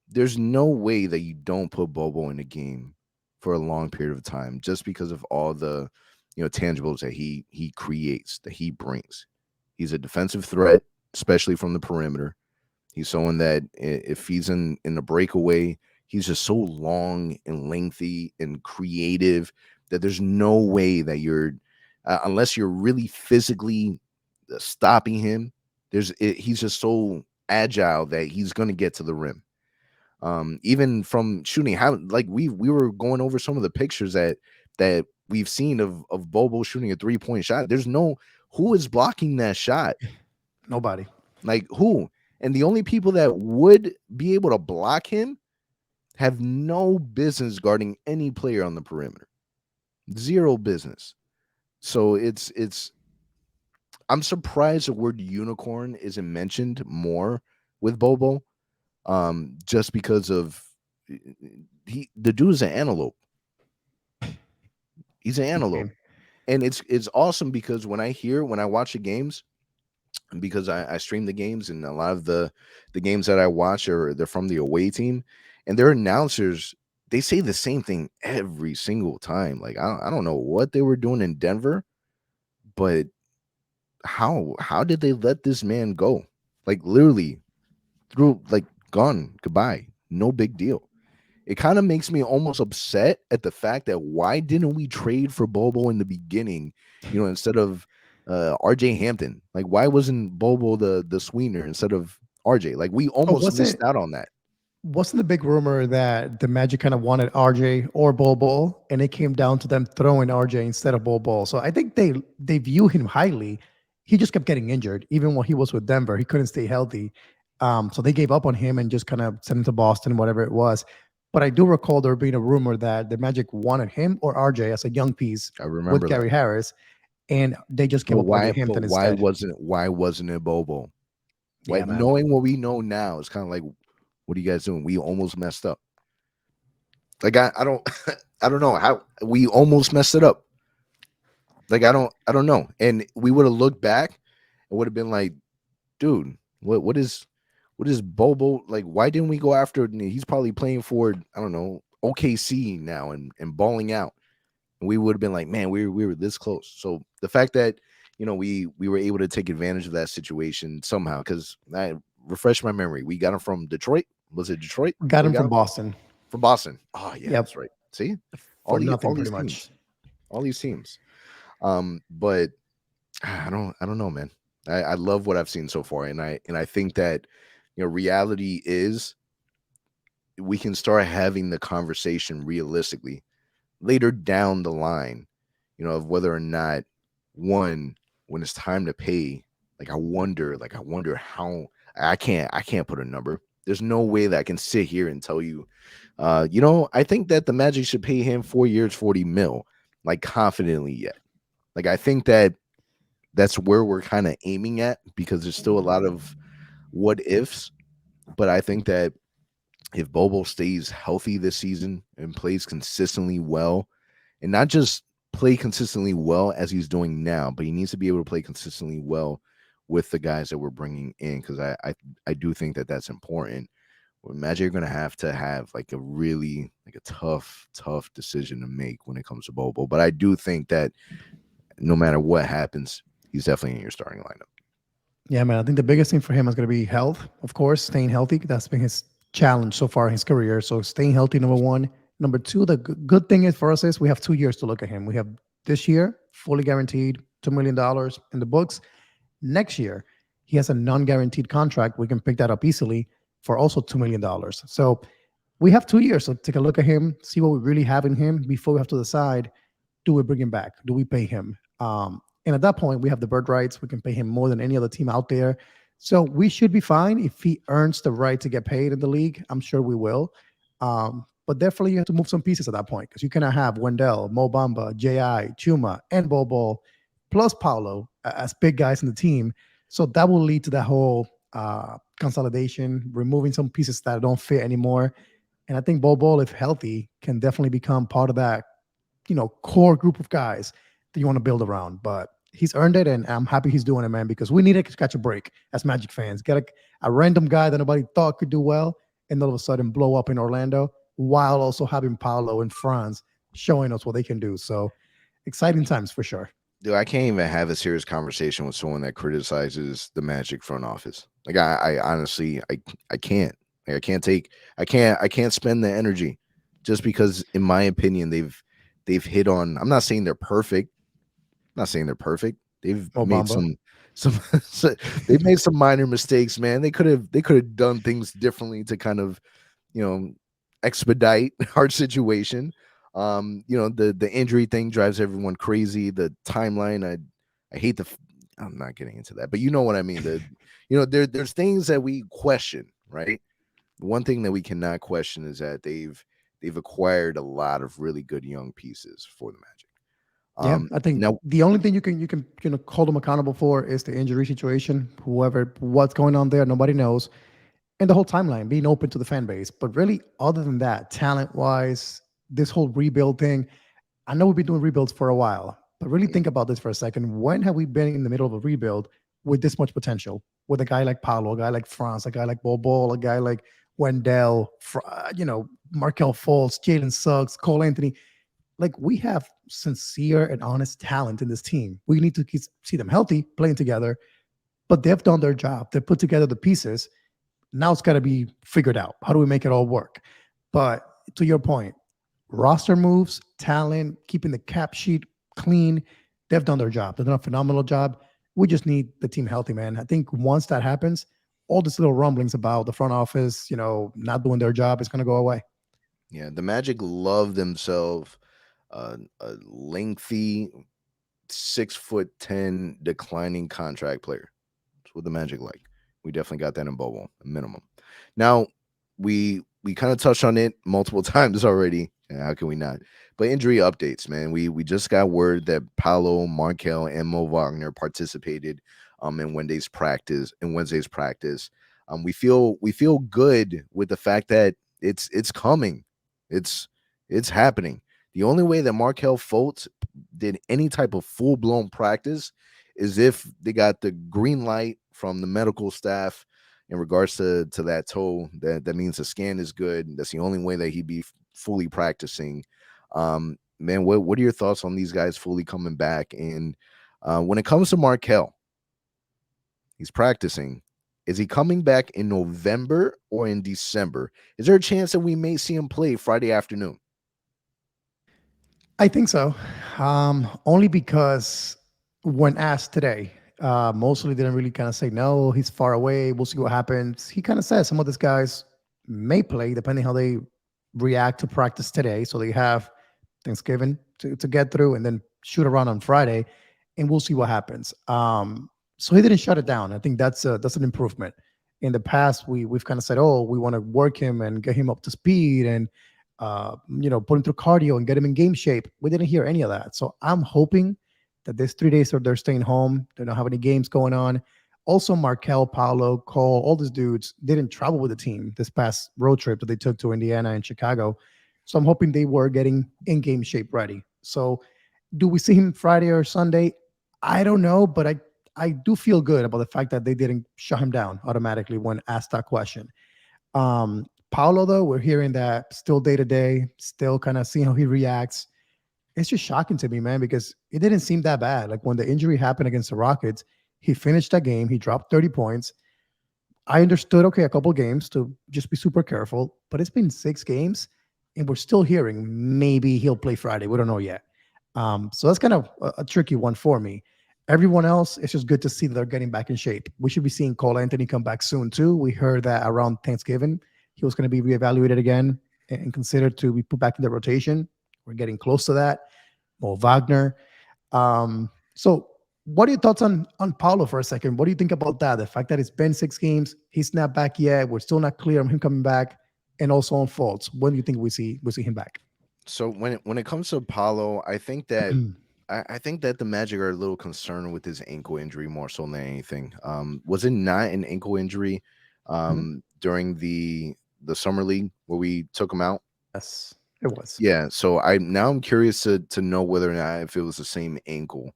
Speaker 2: there's no way that you don't put Bol Bol in a game for a long period of time just because of all the tangibles that he creates, that he brings. He's a defensive threat, especially from the perimeter. He's someone that if he's in the breakaway, he's just so long and lengthy and creative that there's no way that you're, unless you're really physically stopping him, he's just so agile that he's going to get to the rim. Even from shooting, how like we were going over some of the pictures that we've seen of Bol Bol shooting a 3-point shot. There's who is blocking that shot?
Speaker 3: Nobody.
Speaker 2: Like, who? And the only people that would be able to block him have no business guarding any player on the perimeter. Zero business. So it's I'm surprised the word unicorn isn't mentioned more with Bol Bol. Just because of the dude is an antelope. He's an antelope. And it's awesome because when I watch the games, because I stream the games, and a lot of the games that I watch they're from the away team, and their announcers, they say the same thing every single time. Like, I don't know what they were doing in Denver, but how did they let this man go? Like, literally through, like, gone, goodbye, no big deal. It kind of makes me almost upset at the fact that why didn't we trade for Bol Bol in the beginning, instead of RJ Hampton? Like, why wasn't Bol Bol the sweetener instead of RJ? Like, we almost missed out on that.
Speaker 3: Wasn't the big rumor that the Magic kind of wanted RJ or Bol Bol, and it came down to them throwing RJ instead of Bol Bol? So I think they view him highly. He just kept getting injured. Even when he was with Denver, he couldn't stay healthy. So they gave up on him and just kind of sent him to Boston, whatever it was. But I do recall there being a rumor that the Magic wanted him or RJ as a young piece with Gary Harris. and they just came
Speaker 2: But
Speaker 3: up with
Speaker 2: why?
Speaker 3: the
Speaker 2: But
Speaker 3: Hampton instead.
Speaker 2: why wasn't it Bol Bol?
Speaker 3: Yeah,
Speaker 2: What,
Speaker 3: man.
Speaker 2: knowing what we know now, it's kind of like, what are you guys doing? We almost messed up. Like I don't I don't know how we almost messed it up. Like I don't know. And we would have looked back and would have been like, dude, what is Bobo like? Why didn't we go after? He's probably playing for, I don't know, OKC now and balling out. And we would have been like, man, we were this close. So the fact that we were able to take advantage of that situation somehow, because I refresh my memory, we got him from Detroit. Was it Detroit?
Speaker 3: Got
Speaker 2: We
Speaker 3: him
Speaker 2: got
Speaker 3: from
Speaker 2: him
Speaker 3: Boston.
Speaker 2: from Boston. Oh yeah,
Speaker 3: Yep,
Speaker 2: that's right. See,
Speaker 3: for
Speaker 2: all
Speaker 3: nothing
Speaker 2: these
Speaker 3: pretty much.
Speaker 2: teams, all these teams. But I don't know, man. I love what I've seen so far, and I think that reality is we can start having the conversation realistically later down the line, of whether or not, one, when it's time to pay, like I wonder how. I can't put a number. There's no way that I can sit here and tell you, I think that the Magic should pay him 4 years, 40 mil, like confidently yet. Like I think that that's where we're kind of aiming at, because there's still a lot of what ifs. But I think that if Bobo stays healthy this season and plays consistently well, and not just play consistently well as he's doing now, but he needs to be able to play consistently well with the guys that we're bringing in, because I do think that that's important. Well, Magic are going to have like a really like a tough decision to make when it comes to Bobo. But I do think that no matter what happens, he's definitely in your starting lineup.
Speaker 3: Yeah, man. I think the biggest thing for him is going to be health, of course, staying healthy. That's been his challenge so far in his career. So staying healthy, number one. Number two, the good thing is for us is we have 2 years to look at him. We have this year fully guaranteed $2 million in the books. Next year, he has a non-guaranteed contract. We can pick that up easily for also $2 million. So we have 2 years to take a look at him, see what we really have in him before we have to decide: do we bring him back? Do we pay him? And at that point, we have the bird rights. We can pay him more than any other team out there. So we should be fine if he earns the right to get paid in the league. I'm sure we will. But definitely you have to move some pieces at that point, because you cannot have Wendell, Mo Bamba, J.I., Chuma, and Bol Bol, plus Paolo as big guys in the team. So that will lead to that whole consolidation, removing some pieces that don't fit anymore. And I think Bol Bol, if healthy, can definitely become part of that, core group of guys that you want to build around. But he's earned it, and I'm happy he's doing it, man, because we need to catch a break as Magic fans. Get a random guy that nobody thought could do well, and all of a sudden blow up in Orlando, while also having Paolo and Franz showing us what they can do. So exciting times for sure.
Speaker 2: Dude, I can't even have a serious conversation with someone that criticizes the Magic front office. Like I honestly, I can't. Like I can't spend the energy, just because, in my opinion, they've hit on. I'm not saying they're perfect. I'm not saying they're perfect. They've
Speaker 3: Mo
Speaker 2: made
Speaker 3: Bamba.
Speaker 2: some they've made some minor mistakes, man. They could have done things differently to kind of, you know, expedite our situation. The injury thing drives everyone crazy. The timeline, I hate I'm not getting into that, but you know what I mean. There's things that we question, right? One thing that we cannot question is that they've acquired a lot of really good young pieces for the Magic.
Speaker 3: Yeah, I think
Speaker 2: Now,
Speaker 3: the only thing you can hold them accountable for is the injury situation. What's going on there, nobody knows, and the whole timeline being open to the fan base. But really, other than that, talent wise, this whole rebuild thing. I know we've been doing rebuilds for a while, but really think about this for a second. When have we been in the middle of a rebuild with this much potential? With a guy like Paolo, a guy like Franz, a guy like Bol Bol, a guy like Wendell, Markel Fultz, Jalen Suggs, Cole Anthony. Like, we have sincere and honest talent in this team. We need to see them healthy, playing together, but they've done their job. They put together the pieces. Now it's got to be figured out. How do we make it all work? But to your point, roster moves, talent, keeping the cap sheet clean, they've done their job. They've done a phenomenal job. We just need the team healthy, man. I think once that happens, all these little rumblings about the front office, not doing their job is going to go away.
Speaker 2: yeah, the Magic love themselves a lengthy 6'10" declining contract player. That's what the Magic like. We definitely got that in Bol Bol, minimum. Now, we kind of touched on it multiple times already. Yeah, how can we not? But injury updates, man. We just got word that Paolo, Markel, and Mo Wagner participated in Wednesday's practice. We feel good with the fact that it's coming. It's it's happening. The only way that Markel Fultz did any type of full blown practice is if they got the green light from the medical staff in regards to that toe. That means the scan is good. That's the only way that he'd be fully practicing. Man, what are your thoughts on these guys fully coming back? And when it comes to Markel, he's practicing. Is he coming back in November or in December? Is there a chance that we may see him play Friday afternoon?
Speaker 3: I think so. Only because when asked today, mostly didn't really kind of say no. He's far away. We'll see what happens. He kind of says some of these guys may play depending how they react to practice today. So they have Thanksgiving to get through and then shoot around on Friday, and we'll see what happens. So he didn't shut it down. I think that's an improvement. In the past, we've kind of said, oh, we want to work him and get him up to speed and put him through cardio and get him in game shape. We didn't hear any of that. So I'm hoping that this 3 days that they're staying home, they don't have any games going on. Also, Markel, Paolo, Cole, all these dudes didn't travel with the team this past road trip that they took to Indiana and Chicago. So I'm hoping they were getting in game shape ready. So do we see him Friday or Sunday? I don't know, but I do feel good about the fact that they didn't shut him down automatically when asked that question. Paolo, though, we're hearing that still day to day, still kind of seeing how he reacts. It's just shocking to me, man, because it didn't seem that bad. Like when the injury happened against the Rockets, he finished that game, he dropped 30 points. I understood, okay, a couple games to just be super careful, but it's been 6 games and we're still hearing maybe he'll play Friday. We don't know yet. So that's kind of a tricky one for me. Everyone else, it's just good to see that they're getting back in shape. We should be seeing Cole Anthony come back soon too. We heard that around Thanksgiving, he was going to be reevaluated again and considered to be put back in the rotation. We're getting close to that. Mo Wagner. So what are your thoughts on Paolo for a second? What do you think about that? The fact that it's been 6 games, he's not back yet. We're still not clear on him coming back, and also on Fultz. When do you think we see him back?
Speaker 2: So when it comes to Paulo, I think that I think that the Magic are a little concerned with his ankle injury more so than anything. Was it not an ankle injury during the summer league where we took him out?
Speaker 3: Yes, it was.
Speaker 2: Yeah. So I'm curious to know whether or not if it was the same ankle.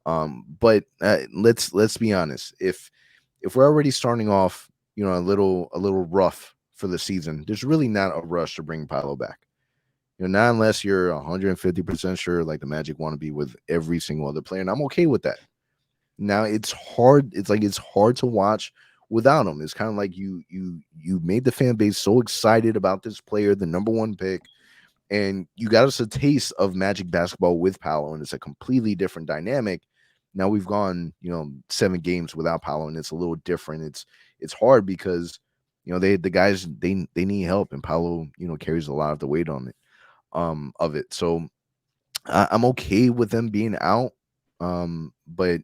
Speaker 2: But let's be honest. If we're already starting off, a little rough for the season, there's really not a rush to bring Paolo back. Not unless you're 150% sure, like the Magic want to be with every single other player, and I'm okay with that. Now it's hard. It's hard to watch without him. It's kind of like you made the fan base so excited about this player, the number one pick, and you got us a taste of Magic basketball with Paolo, and it's a completely different dynamic. Now we've gone, 7 games without Paolo, and it's a little different. It's hard because the guys they need help, and Paolo carries a lot of the weight on it. Of it. So I'm okay with them being out. But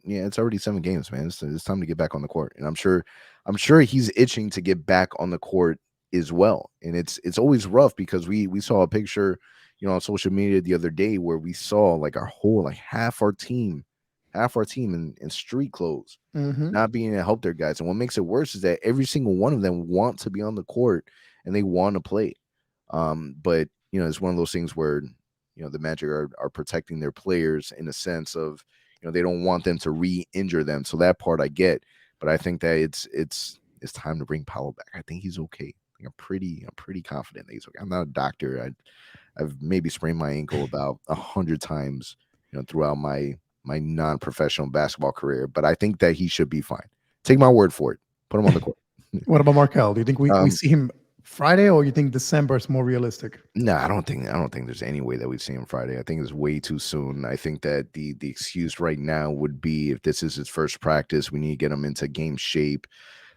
Speaker 2: yeah, it's already 7 games, man. It's time to get back on the court. And I'm sure he's itching to get back on the court as well. And it's always rough because we saw a picture, on social media the other day where we saw like our whole, like half our team in street clothes, not being able to help their guys. And what makes it worse is that every single one of them want to be on the court and they want to play. But it's one of those things where, the Magic are protecting their players in a sense of, they don't want them to re-injure them. So that part I get, but I think that it's time to bring Paolo back. I think he's okay. I'm pretty confident that he's okay. I'm not a doctor. I've maybe sprained my ankle about 100 times, throughout my non-professional basketball career, but I think that he should be fine. Take my word for it. Put him on the court.
Speaker 3: What about Markel? Do you think we see him Friday, or you think December is more realistic?
Speaker 2: No, I don't think there's any way that we'd see him Friday. I think it's way too soon. I think that the excuse right now would be if this is his first practice, we need to get him into game shape.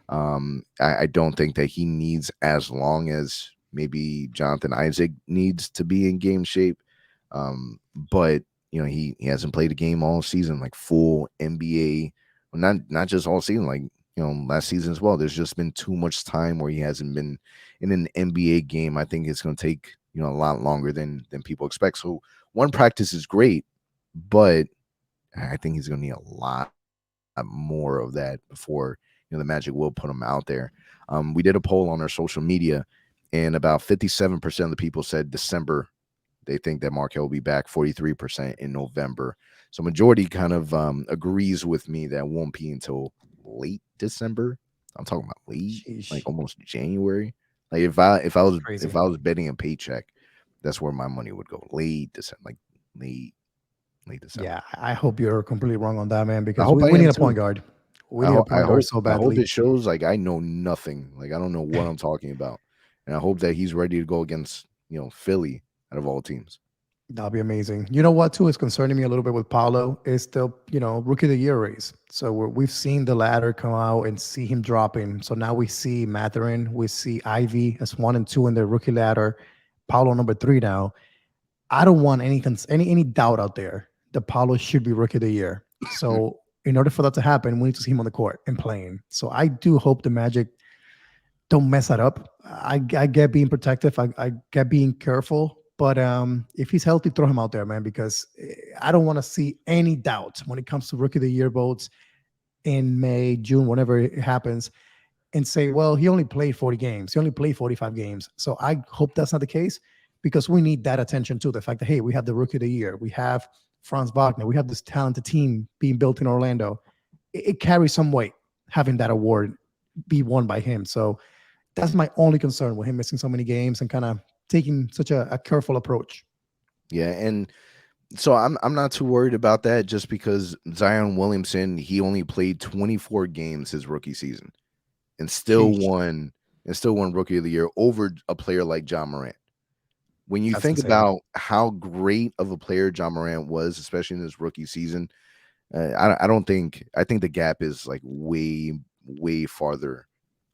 Speaker 2: I don't think that he needs as long as maybe Jonathan Isaac needs to be in game shape. But he hasn't played a game all season, like full NBA, well, not just all season, like last season as well. There's just been too much time where he hasn't been in an NBA game. I think it's going to take a lot longer than people expect. So one practice is great, but I think he's going to need a lot more of that before the Magic will put him out there. We did a poll on our social media, and about 57% of the people said December. They think that Markel will be back. 43% in November. So majority kind of agrees with me that won't be until late December. I'm talking about late,
Speaker 3: Sheesh.
Speaker 2: like almost January. Like if I was
Speaker 3: Crazy.
Speaker 2: betting a paycheck, that's where my money would go. Late December, like late December.
Speaker 3: Yeah, I hope you're completely wrong on that, man,
Speaker 2: I
Speaker 3: because
Speaker 2: hope I
Speaker 3: we need
Speaker 2: am
Speaker 3: a point
Speaker 2: too.
Speaker 3: guard. We
Speaker 2: I,
Speaker 3: need a
Speaker 2: ho- I
Speaker 3: point guard
Speaker 2: hope
Speaker 3: so
Speaker 2: I hope
Speaker 3: badly.
Speaker 2: it shows like I know nothing. Like I don't know what I'm talking about, and I hope that he's ready to go against Philly out of all teams.
Speaker 3: That'll be amazing. You know what, too, is concerning me a little bit with Paolo is the, rookie of the year race. So we've seen the ladder come out and see him dropping. So now we see Matherin, we see Ivy as 1 and 2 in the rookie ladder, Paolo number 3 now. I don't want any doubt out there that Paolo should be rookie of the year. So in order for that to happen, we need to see him on the court and playing. So I do hope the Magic don't mess that up. I get being protective. I get being careful. But if he's healthy, throw him out there, man, because I don't want to see any doubt when it comes to rookie of the year votes in May, June, whenever it happens, and say, well, he only played 40 games. He only played 45 games. So I hope that's not the case because we need that attention too. The fact that, hey, we have the rookie of the year. We have Franz Wagner. We have this talented team being built in Orlando. It carries some weight having that award be won by him. So that's my only concern with him missing so many games and kind of taking such a careful approach.
Speaker 2: Yeah, and so I'm not too worried about that just because Zion Williamson, he only played 24 games his rookie season and still
Speaker 3: Sheesh.
Speaker 2: won rookie of the year over a player like John Morant. When you
Speaker 3: That's
Speaker 2: think
Speaker 3: insane.
Speaker 2: about how great of a player John Morant was, especially in his rookie season, I think the gap is like way farther,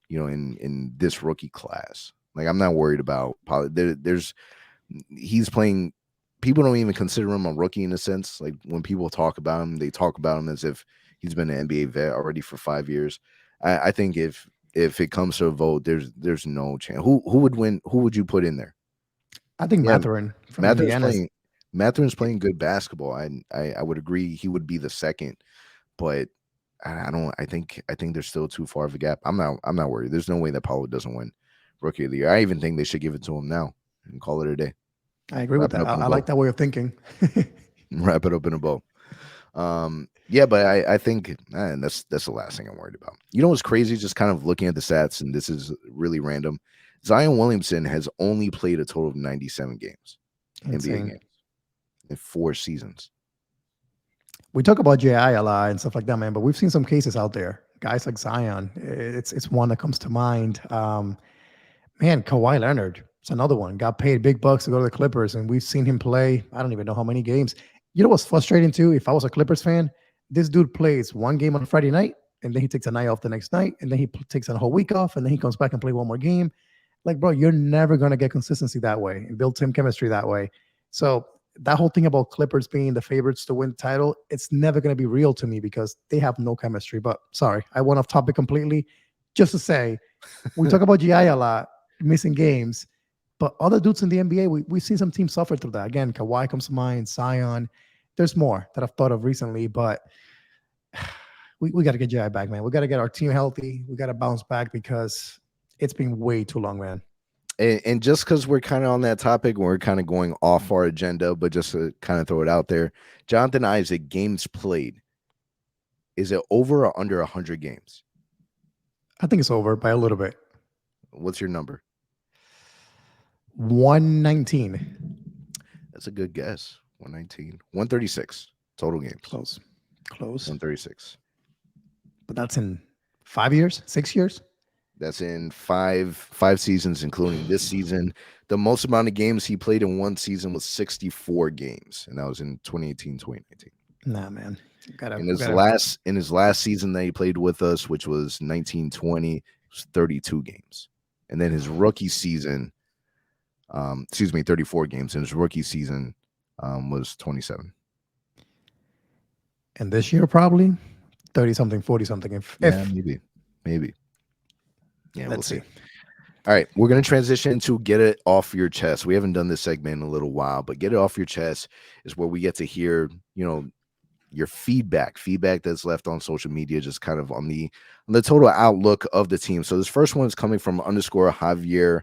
Speaker 2: in this rookie class. Like I'm not worried about he's playing. People don't even consider him a rookie in a sense. Like when people talk about him, they talk about him as if he's been an NBA vet already for 5 years. I think if it comes to a vote, there's no chance. Who would win? Who would you put in there?
Speaker 3: I think
Speaker 2: Yeah,
Speaker 3: Matherin from
Speaker 2: Mathurin's
Speaker 3: Indiana.
Speaker 2: playing. Mathurin's playing good basketball. I would agree he would be the second, but I don't. I think there's still too far of a gap. I'm not worried. There's no way that Paolo doesn't win rookie of the year. I even think they should give it to him now and call it a day.
Speaker 3: I agree with
Speaker 2: Wrap it
Speaker 3: that.
Speaker 2: up in a
Speaker 3: I like
Speaker 2: bow.
Speaker 3: that way of thinking.
Speaker 2: Wrap it up in a bow. Yeah, but I think that's the last thing I'm worried about. You know what's crazy? Just kind of looking at the stats, and this is really random. Zion Williamson has only played a total of 97 games, NBA
Speaker 3: Insane.
Speaker 2: games, in 4 seasons.
Speaker 3: We talk about JI a lot and stuff like that, man, but we've seen some cases out there. Guys like Zion, it's one that comes to mind. Man, Kawhi Leonard, it's another one. Got paid big bucks to go to the Clippers, and we've seen him play. I don't even know how many games. You know what's frustrating too? If I was a Clippers fan, this dude plays one game on Friday night, and then he takes a night off the next night, and then he takes a whole week off, and then he comes back and play one more game. Like, bro, you're never gonna get consistency that way and build team chemistry that way. So that whole thing about Clippers being the favorites to win the title, it's never gonna be real to me because they have no chemistry. But sorry, I went off topic completely. Just to say, we talk about GI a lot, missing games, but other dudes in the NBA, we've seen some teams suffer through that. Again, Kawhi comes to mind, Zion. There's more that I've thought of recently, but we got to get GI back, man. We got to get our team healthy. We got to bounce back because it's been way too long, man.
Speaker 2: And just because we're kind of on that topic, we're kind of going off our agenda, but just to kind of throw it out there, Jonathan Isaac, games played, is it over or under 100 games?
Speaker 3: I think it's over by a little bit.
Speaker 2: What's your number?
Speaker 3: 119.
Speaker 2: That's a good guess. 119. 136 total games.
Speaker 3: Close.
Speaker 2: 136.
Speaker 3: But that's in 5 years, 6 years.
Speaker 2: That's in five seasons, including this season. The most amount of games he played in one season was 64 games, and that was in 2018, 2019.
Speaker 3: Nah, man.
Speaker 2: In his last season that he played with us, which was 1920, it was 32 games. And then his rookie season, 34 games, and his rookie season was 27.
Speaker 3: And this year, probably 30 something, 40 something.
Speaker 2: Maybe. Yeah,
Speaker 3: Let's
Speaker 2: we'll see. All right, we're going to transition to get it off your chest. We haven't done this segment in a little while, but get it off your chest is where we get to hear, your feedback that's left on social media, just kind of on the total outlook of the team. So this first one is coming from underscore Javier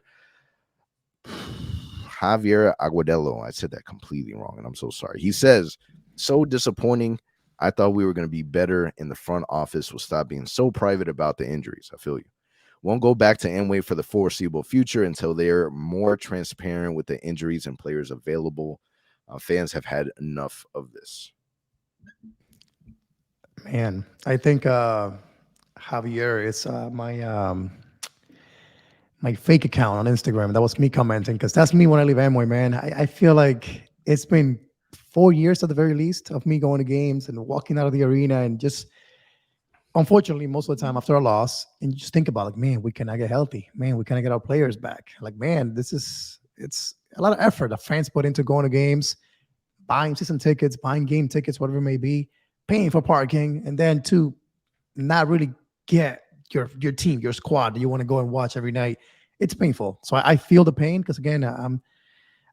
Speaker 2: Aguadelo. I said that completely wrong, and I'm so sorry. He says, so disappointing. I thought we were going to be better in the front office. Will stop being so private about the injuries. I feel you. Won't go back to Amway for the foreseeable future until they're more transparent with the injuries and players available. Fans have had enough of this.
Speaker 3: Man, I think Javier is my fake account on Instagram. That was me commenting because that's me when I leave Amway, man. I feel like it's been 4 years at the very least of me going to games and walking out of the arena and just, unfortunately, most of the time after a loss, and you just think about like, man, we cannot get healthy. Man, we cannot get our players back. Like, man, it's a lot of effort that fans put into going to games, buying season tickets, buying game tickets, whatever it may be, paying for parking, and then to not really get your team, your squad that you want to go and watch every night. It's painful. So I feel the pain because again,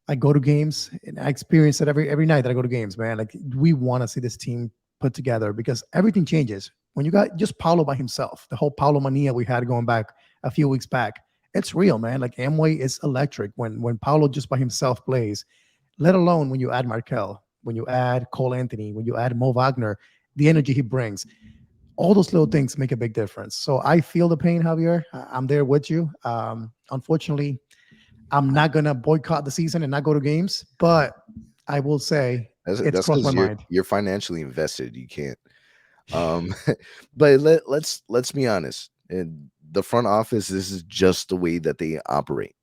Speaker 3: I go to games and I experience it every night that I go to games, man. Like we want to see this team put together because everything changes. When you got just Paolo by himself, the whole Paolo mania we had going back a few weeks back, it's real, man. Like Amway is electric when Paolo just by himself plays, let alone when you add Markel, when you add Cole Anthony, when you add Mo Wagner, the energy he brings. All those little things make a big difference. So I feel the pain, Javier. I'm there with you. Unfortunately, I'm not going to boycott the season and not go to games, but I will say it's crossed my mind.
Speaker 2: You're financially invested. You can't. But let's be honest. In the front office, this is just the way that they operate.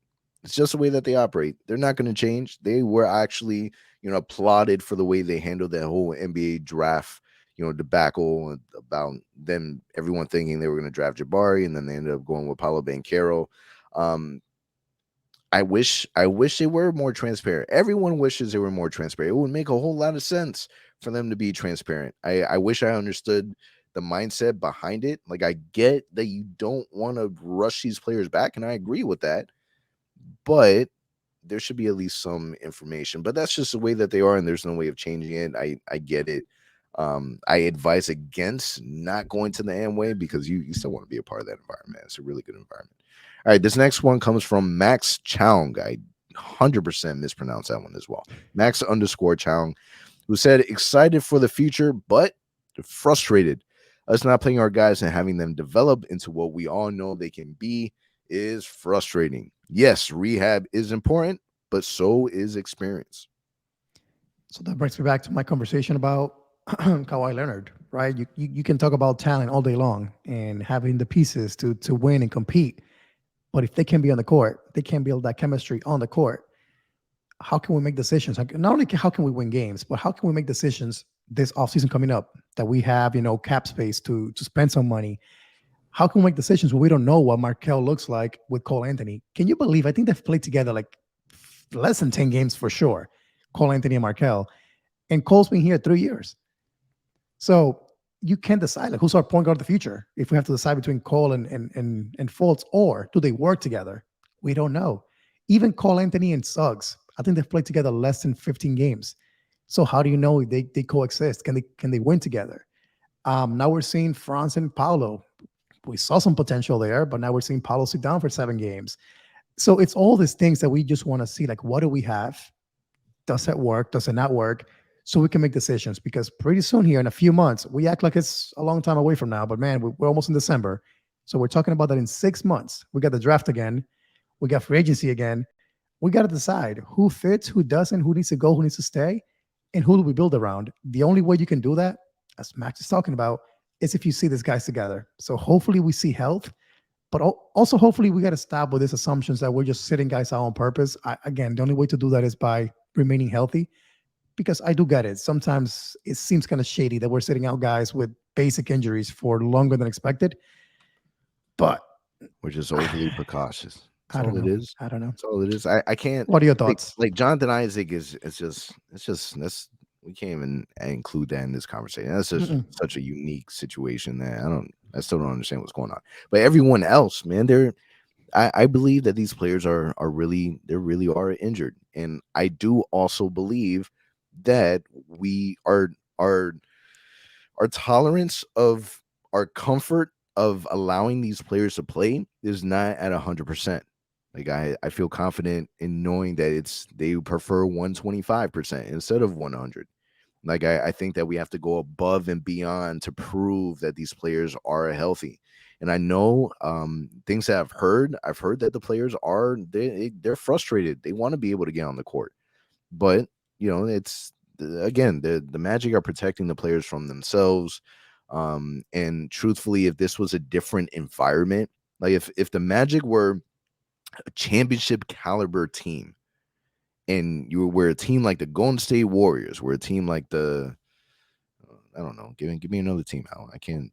Speaker 2: It's just the way that they operate. They're not going to change. They were actually, applauded for the way they handled that whole NBA draft, debacle about them, everyone thinking they were going to draft Jabari, and then they ended up going with Paolo Banchero. I wish they were more transparent. Everyone wishes they were more transparent. It would make a whole lot of sense for them to be transparent. I wish I understood the mindset behind it. Like, I get that you don't want to rush these players back, and I agree with that. But there should be at least some information. But that's just the way that they are, and there's no way of changing it. I get it. I advise against not going to the Amway because you still want to be a part of that environment. It's a really good environment. All right, this next one comes from Max Choung. I 100% mispronounced that one as well. Max _ Choung, who said, excited for the future, but frustrated. Us not playing our guys and having them develop into what we all know they can be is frustrating. Yes, rehab is important, but so is experience.
Speaker 3: So that brings me back to my conversation about Kawhi Leonard, right? You can talk about talent all day long and having the pieces to win and compete. But if they can be on the court, they can build that chemistry on the court. How can we make decisions? Not only how can we win games, but how can we make decisions this offseason coming up that we have, cap space to spend some money? How can we make decisions when we don't know what Markel looks like with Cole Anthony? Can you believe? I think they've played together like less than 10 games for sure, Cole Anthony and Markel. And Cole's been here 3 years. So you can't decide like who's our point guard of the future if we have to decide between Cole and Fultz, or do they work together? We don't know. Even Cole Anthony and Suggs, I think they've played together less than 15 games. So how do you know they coexist? Can they win together? Now we're seeing Franz and Paolo. We saw some potential there, but now we're seeing Paolo sit down for 7 games. So it's all these things that we just want to see. Like, what do we have? Does it work? Does it not work? So we can make decisions, because pretty soon here in a few months, we act like it's a long time away from now, but man, we're almost in December. So we're talking about that in 6 months. We got the draft again. We got free agency again. We got to decide who fits, who doesn't, who needs to go, who needs to stay, and who do we build around. The only way you can do that, as Max is talking about, is if you see these guys together. So hopefully we see health, but also hopefully we got to stop with these assumptions that we're just sitting guys out on purpose. Again, the only way to do that is by remaining healthy, because I do get it. Sometimes it seems kind of shady that we're sitting out guys with basic injuries for longer than expected, but
Speaker 2: we're just overly precautious.
Speaker 3: I don't know. I don't know.
Speaker 2: That's all it is. I can't.
Speaker 3: What are your thoughts?
Speaker 2: Like Jonathan Isaac is that's we can't even include that in this conversation. That's just such a unique situation that I still don't understand what's going on. But everyone else, man, I believe that these players are really they really are injured, and I do also believe that we are our our tolerance of our comfort of allowing these players to play is not at 100%. Like I feel confident in knowing that they prefer 125% instead of 100. Like I think that we have to go above and beyond to prove that these players are healthy. And I know things that I've heard that the players they're frustrated. They want to be able to get on the court. But, it's again, the Magic are protecting the players from themselves. And truthfully, if this was a different environment, like if the Magic were a championship caliber team, and you were a team like the Golden State Warriors, we're a team like the I don't know, give me another team out. I can't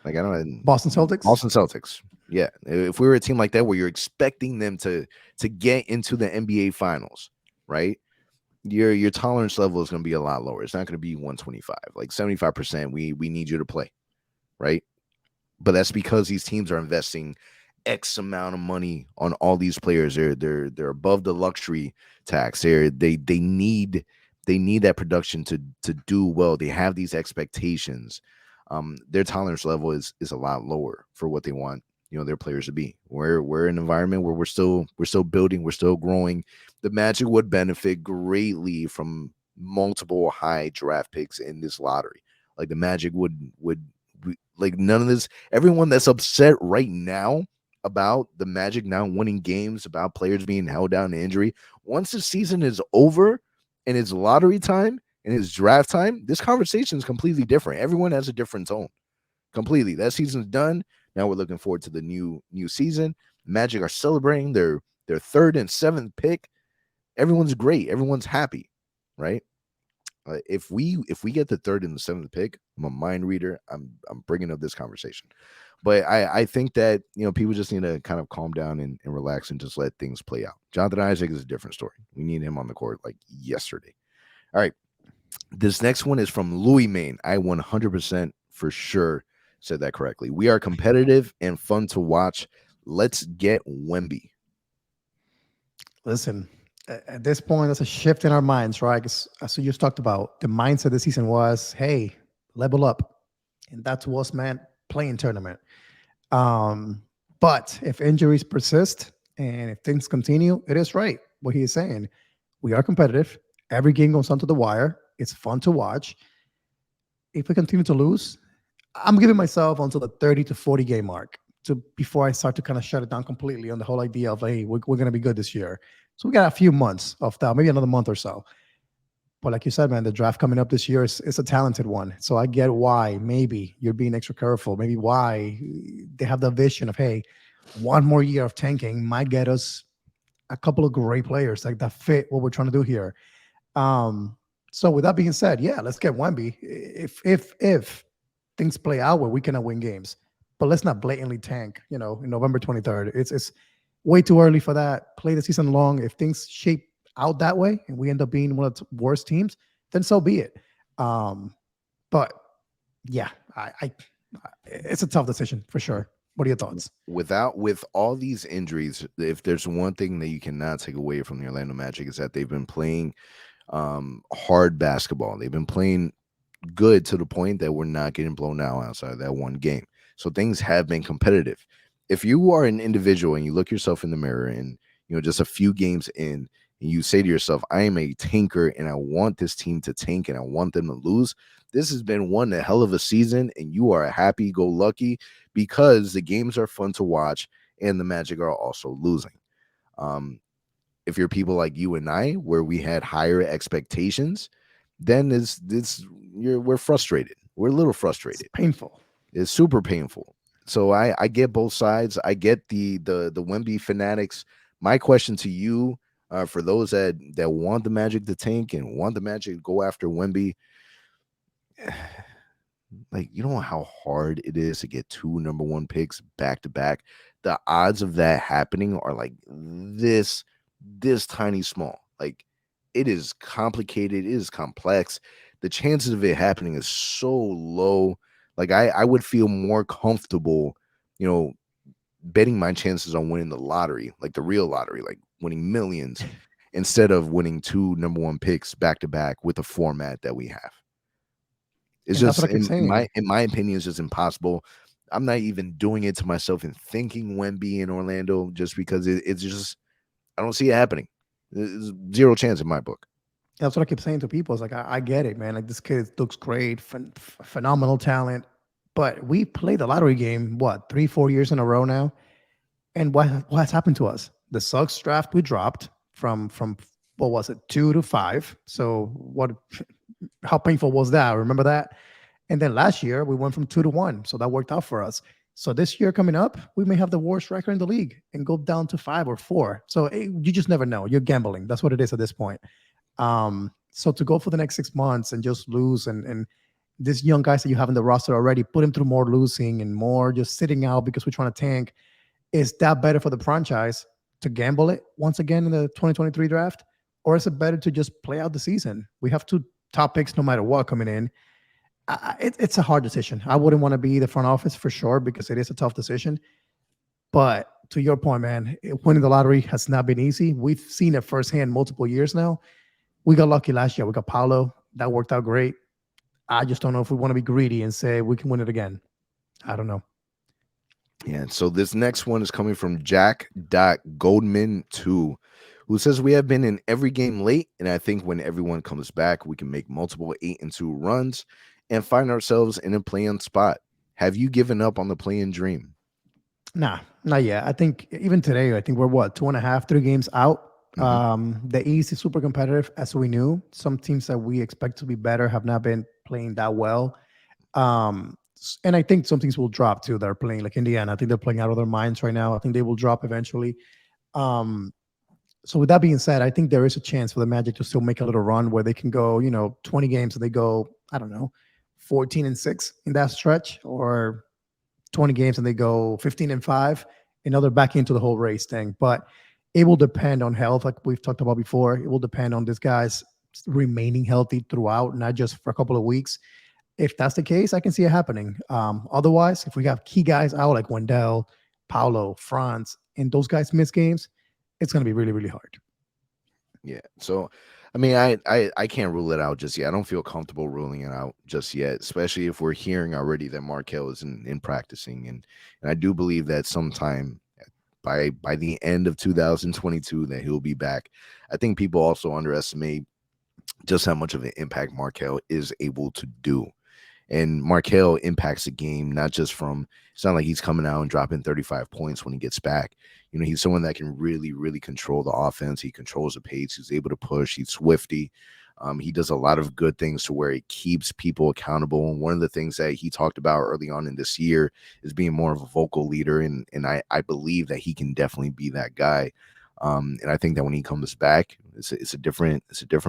Speaker 2: like I don't
Speaker 3: Boston Celtics.
Speaker 2: Boston Celtics. Yeah. If we were a team like that where you're expecting them to get into the NBA finals, right? Your tolerance level is going to be a lot lower. It's not going to be 125. Like 75%, we need you to play, right? But that's because these teams are investing X amount of money on all these players. They're above the luxury tax. They need that production to do well. They have these expectations. Their tolerance level is a lot lower for what they want, their players to be. We're in an environment where we're still building, we're still growing. The Magic would benefit greatly from multiple high draft picks in this lottery. Like the Magic would like none of this. Everyone that's upset right now about the Magic not winning games, about players being held down to injury, once the season is over and it's lottery time and it's draft time, this conversation is completely different. Everyone has a different tone. Completely. That season's done. Now we're looking forward to the new season. Magic are celebrating their third and seventh pick. Everyone's great. Everyone's happy, right? If we get the third and the seventh pick, I'm a mind reader. I'm bringing up this conversation, but I think that people just need to kind of calm down and relax and just let things play out. Jonathan Isaac is a different story. We need him on the court like yesterday. All right, this next one is from Louis, Maine. I 100% for sure said that correctly. We are competitive and fun to watch. Let's get Wemby.
Speaker 3: Listen, at this point, that's a shift in our minds, right? As you just talked about, the mindset this season was, hey, level up. And that was meant playing tournament. But if injuries persist and if things continue, it is right what he is saying. We are competitive. Every game goes onto the wire. It's fun to watch. If we continue to lose, I'm giving myself until the 30 to 40 game mark before I start to kind of shut it down completely on the whole idea of, hey, we're going to be good this year. So we got a few months of that, maybe another month or so. But like you said, man, the draft coming up this year is a talented one. So I get why maybe you're being extra careful. Maybe why they have the vision of, hey, one more year of tanking might get us a couple of great players like that fit what we're trying to do here. So with that being said, yeah, let's get Wemby. If things play out where we cannot win games, but let's not blatantly tank, in November 23rd. It's way too early for that. Play the season long. If things shape out that way and we end up being one of the worst teams, then so be it. But yeah, I it's a tough decision for sure. What are your thoughts?
Speaker 2: With all these injuries, if there's one thing that you cannot take away from the Orlando Magic is that they've been playing hard basketball. They've been playing good to the point that we're not getting blown out outside of that one game. So things have been competitive. If you are an individual and you look yourself in the mirror and just a few games in and you say to yourself, I am a tanker and I want this team to tank and I want them to lose, this has been one hell of a season and you are happy-go-lucky because the games are fun to watch and the Magic are also losing. If you're people like you and I, where we had higher expectations, then we're frustrated. We're a little frustrated.
Speaker 3: It's painful.
Speaker 2: It's super painful. So I get both sides. I get the Wemby fanatics. My question to you, for those that want the Magic to tank and want the Magic to go after Wemby, like, you know how hard it is to get 2 number 1 picks back to back. The odds of that happening are like this tiny small. Like, it is complicated. It is complex. The chances of it happening is so low. Like, I would feel more comfortable, betting my chances on winning the lottery, like the real lottery, like winning millions, instead of winning two number one picks back to back with the format that we have. It's
Speaker 3: And that's
Speaker 2: just
Speaker 3: what I keep saying.
Speaker 2: in my opinion, it's just impossible. I'm not even doing it to myself and thinking Wemby in Orlando just because it's just I don't see it happening. There's zero chance in my book.
Speaker 3: That's what I keep saying to people. It's like, I get it, man. Like, this kid looks great, phenomenal talent. But we played the lottery game, what, 3, 4 years in a row now? And what has happened to us? The Suggs draft we dropped from what was it, 2 to 5? So what? How painful was that? Remember that? And then last year we went from 2 to 1, so that worked out for us. So this year coming up, we may have the worst record in the league and go down to 5 or 4. So you just never know. You're gambling. That's what it is at this point. So to go for the next 6 months and just lose, and these young guys that you have in the roster already, put him through more losing and more just sitting out because we're trying to tank. Is that better for the franchise to gamble it once again in the 2023 draft? Or is it better to just play out the season? We have 2 top picks no matter what coming in. It's a hard decision. I wouldn't want to be the front office for sure because it is a tough decision. But to your point, man, winning the lottery has not been easy. We've seen it firsthand multiple years now. We got lucky last year. We got Paolo. That worked out great. I just don't know if we want to be greedy and say we can win it again. I don't know.
Speaker 2: Yeah, so this next one is coming from Jack.Goldman2, who says we have been in every game late, and I think when everyone comes back, we can make multiple 8-2 runs and find ourselves in a play-in spot. Have you given up on the play-in dream?
Speaker 3: Nah, not yet. I think even today, I think we're what, 2.5, 3 games out. The East is super competitive, as we knew. Some teams that we expect to be better have not been playing that well. And I think some teams will drop too. They're playing like Indiana. I think they're playing out of their minds right now. I think they will drop eventually. So with that being said, I think there is a chance for the Magic to still make a little run where they can go, 20 games and they go, I don't know, 14-6 in that stretch, or 20 games and they go 15-5. They're back into the whole race thing. But it will depend on health, like we've talked about before. It will depend on this guy's remaining healthy throughout, not just for a couple of weeks. If that's the case, I can see it happening. Otherwise, if we have key guys out like Wendell, Paolo, Franz, and those guys miss games, it's going to be really, really hard.
Speaker 2: Yeah. So, I mean, I can't rule it out just yet. I don't feel comfortable ruling it out just yet, especially if we're hearing already that Markel is in practicing. And I do believe that sometime by the end of 2022 that he'll be back. I think people also underestimate just how much of an impact Markel is able to do. And Markel impacts the game, not just from, it's not like he's coming out and dropping 35 points when he gets back. He's someone that can really, really control the offense. He controls the pace. He's able to push. He's swifty. He does a lot of good things to where he keeps people accountable. And one of the things that he talked about early on in this year is being more of a vocal leader. And I believe that he can definitely be that guy. And I think that when he comes back, it's a different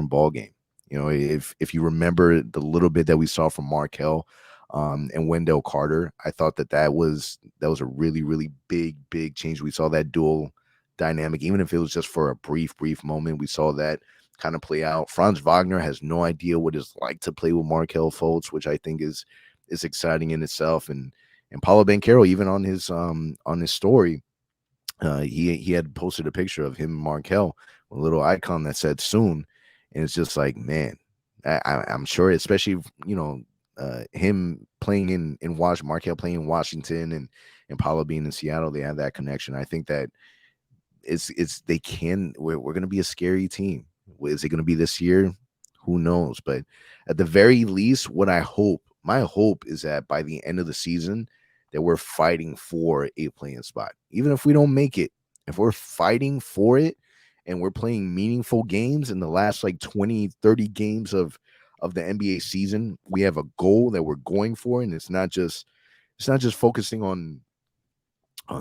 Speaker 2: ball game. If you remember the little bit that we saw from Markel and Wendell Carter, I thought that was a really, really big change. We saw that dual dynamic, even if it was just for a brief moment. We saw that kind of play out. Franz Wagner has no idea what it's like to play with Markel Fultz, which I think is exciting in itself. And Paolo Banchero, even on his story, he had posted a picture of him and Markel, a little icon that said soon. And it's just like, man, I'm sure, especially, him playing in Washington, Markel playing in Washington and Paolo being in Seattle, they have that connection. I think that we're going to be a scary team. Is it going to be this year? Who knows? But at the very least, my hope is that by the end of the season, that we're fighting for a play-in spot. Even if we don't make it, if we're fighting for it, and we're playing meaningful games in the last like 20, 30 games of the NBA season, we have a goal that we're going for. And it's not just focusing on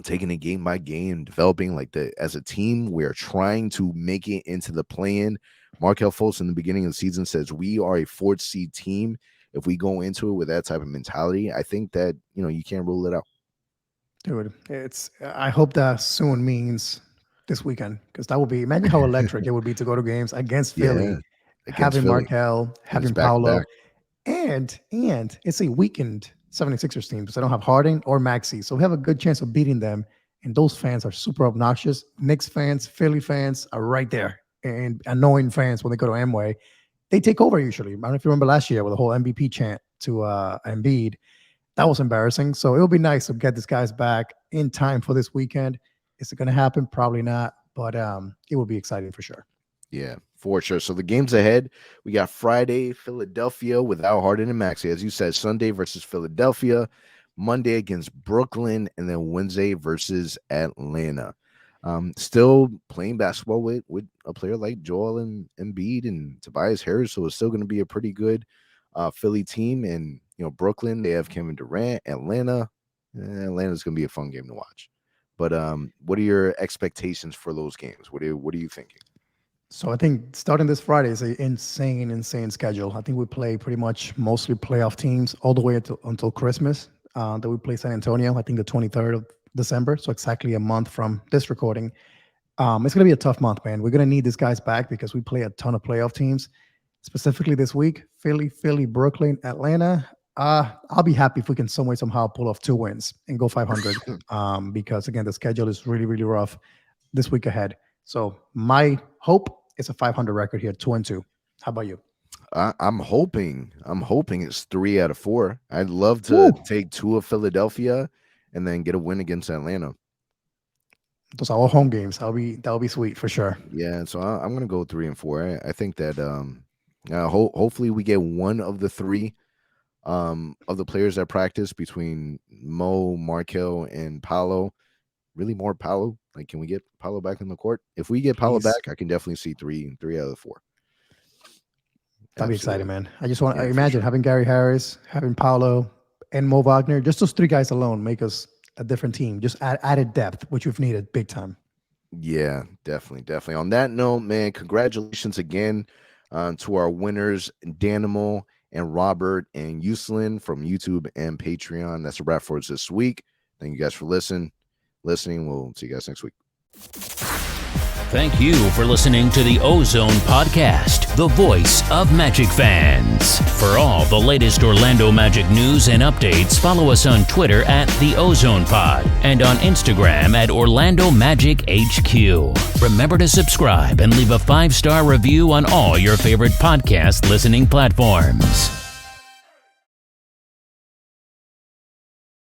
Speaker 2: taking it game by game, developing as a team. We're trying to make it into the play-in. Markel Fultz in the beginning of the season says we are a 4th seed team. If we go into it with that type of mentality, I think that, you can't rule it out.
Speaker 3: Dude, I hope that soon means this weekend, because that would be, imagine how electric it would be to go to games against Philly, having Philly. Markel, having Paolo, and it's a weakened 76ers team because they don't have Harden or Maxey, so we have a good chance of beating them and those fans are super obnoxious. Knicks fans, Philly fans are right there, and annoying fans when they go to Amway. They take over usually. I don't know if you remember last year with the whole MVP chant to Embiid. That was embarrassing. So it'll be nice to get these guys back in time for this weekend. Is it going to happen? Probably not, but it will be exciting for sure.
Speaker 2: Yeah, for sure. So the games ahead, we got Friday, Philadelphia without Harden and Maxey. As you said, Sunday versus Philadelphia, Monday against Brooklyn, and then Wednesday versus Atlanta. Still playing basketball with a player like Joel and Embiid and Tobias Harris, so it's still going to be a pretty good Philly team. And Brooklyn, they have Kevin Durant. Atlanta's going to be a fun game to watch. But what are your expectations for those games? What are you thinking?
Speaker 3: So I think starting this Friday is an insane schedule. I think we play pretty much mostly playoff teams all the way until Christmas. That we play San Antonio, I think the 23rd of December. So exactly a month from this recording. It's going to be a tough month, man. We're going to need these guys back because we play a ton of playoff teams. Specifically this week, Philly, Brooklyn, Atlanta. I'll be happy if we can somehow pull off 2 wins and go 500. Because again, the schedule is really, really rough this week ahead. So my hope is a 500 record here, 2-2. How about you?
Speaker 2: I'm hoping it's 3 out of 4. I'd love to take 2 of Philadelphia and then get a win against Atlanta.
Speaker 3: Those are all home games. That'll be sweet for sure.
Speaker 2: Yeah, so I'm gonna go 3 and 4. I think that hopefully we get one of the 3 of the players that practice between Mo, Markel, and Paolo. Really more Paolo. Like, can we get Paolo back in the court? If we get Paolo back, I can definitely see 3 out of the 4.
Speaker 3: That'd be exciting, man. I just want to imagine having Gary Harris, having Paolo, and Mo Wagner. Just those 3 guys alone make us a different team. Just added depth, which we've needed big time.
Speaker 2: Yeah, definitely. On that note, man, congratulations again to our winners, Danimal and Robert and Yuslin from YouTube and Patreon. That's a wrap for us this week. Thank you guys for listening. We'll see you guys next week.
Speaker 1: Thank you for listening to the OZone Podcast, the voice of Magic fans. For all the latest Orlando Magic news and updates, follow us on Twitter at the OZone Pod and on Instagram at Orlando Magic HQ. Remember to subscribe and leave a 5-star review on all your favorite podcast listening platforms.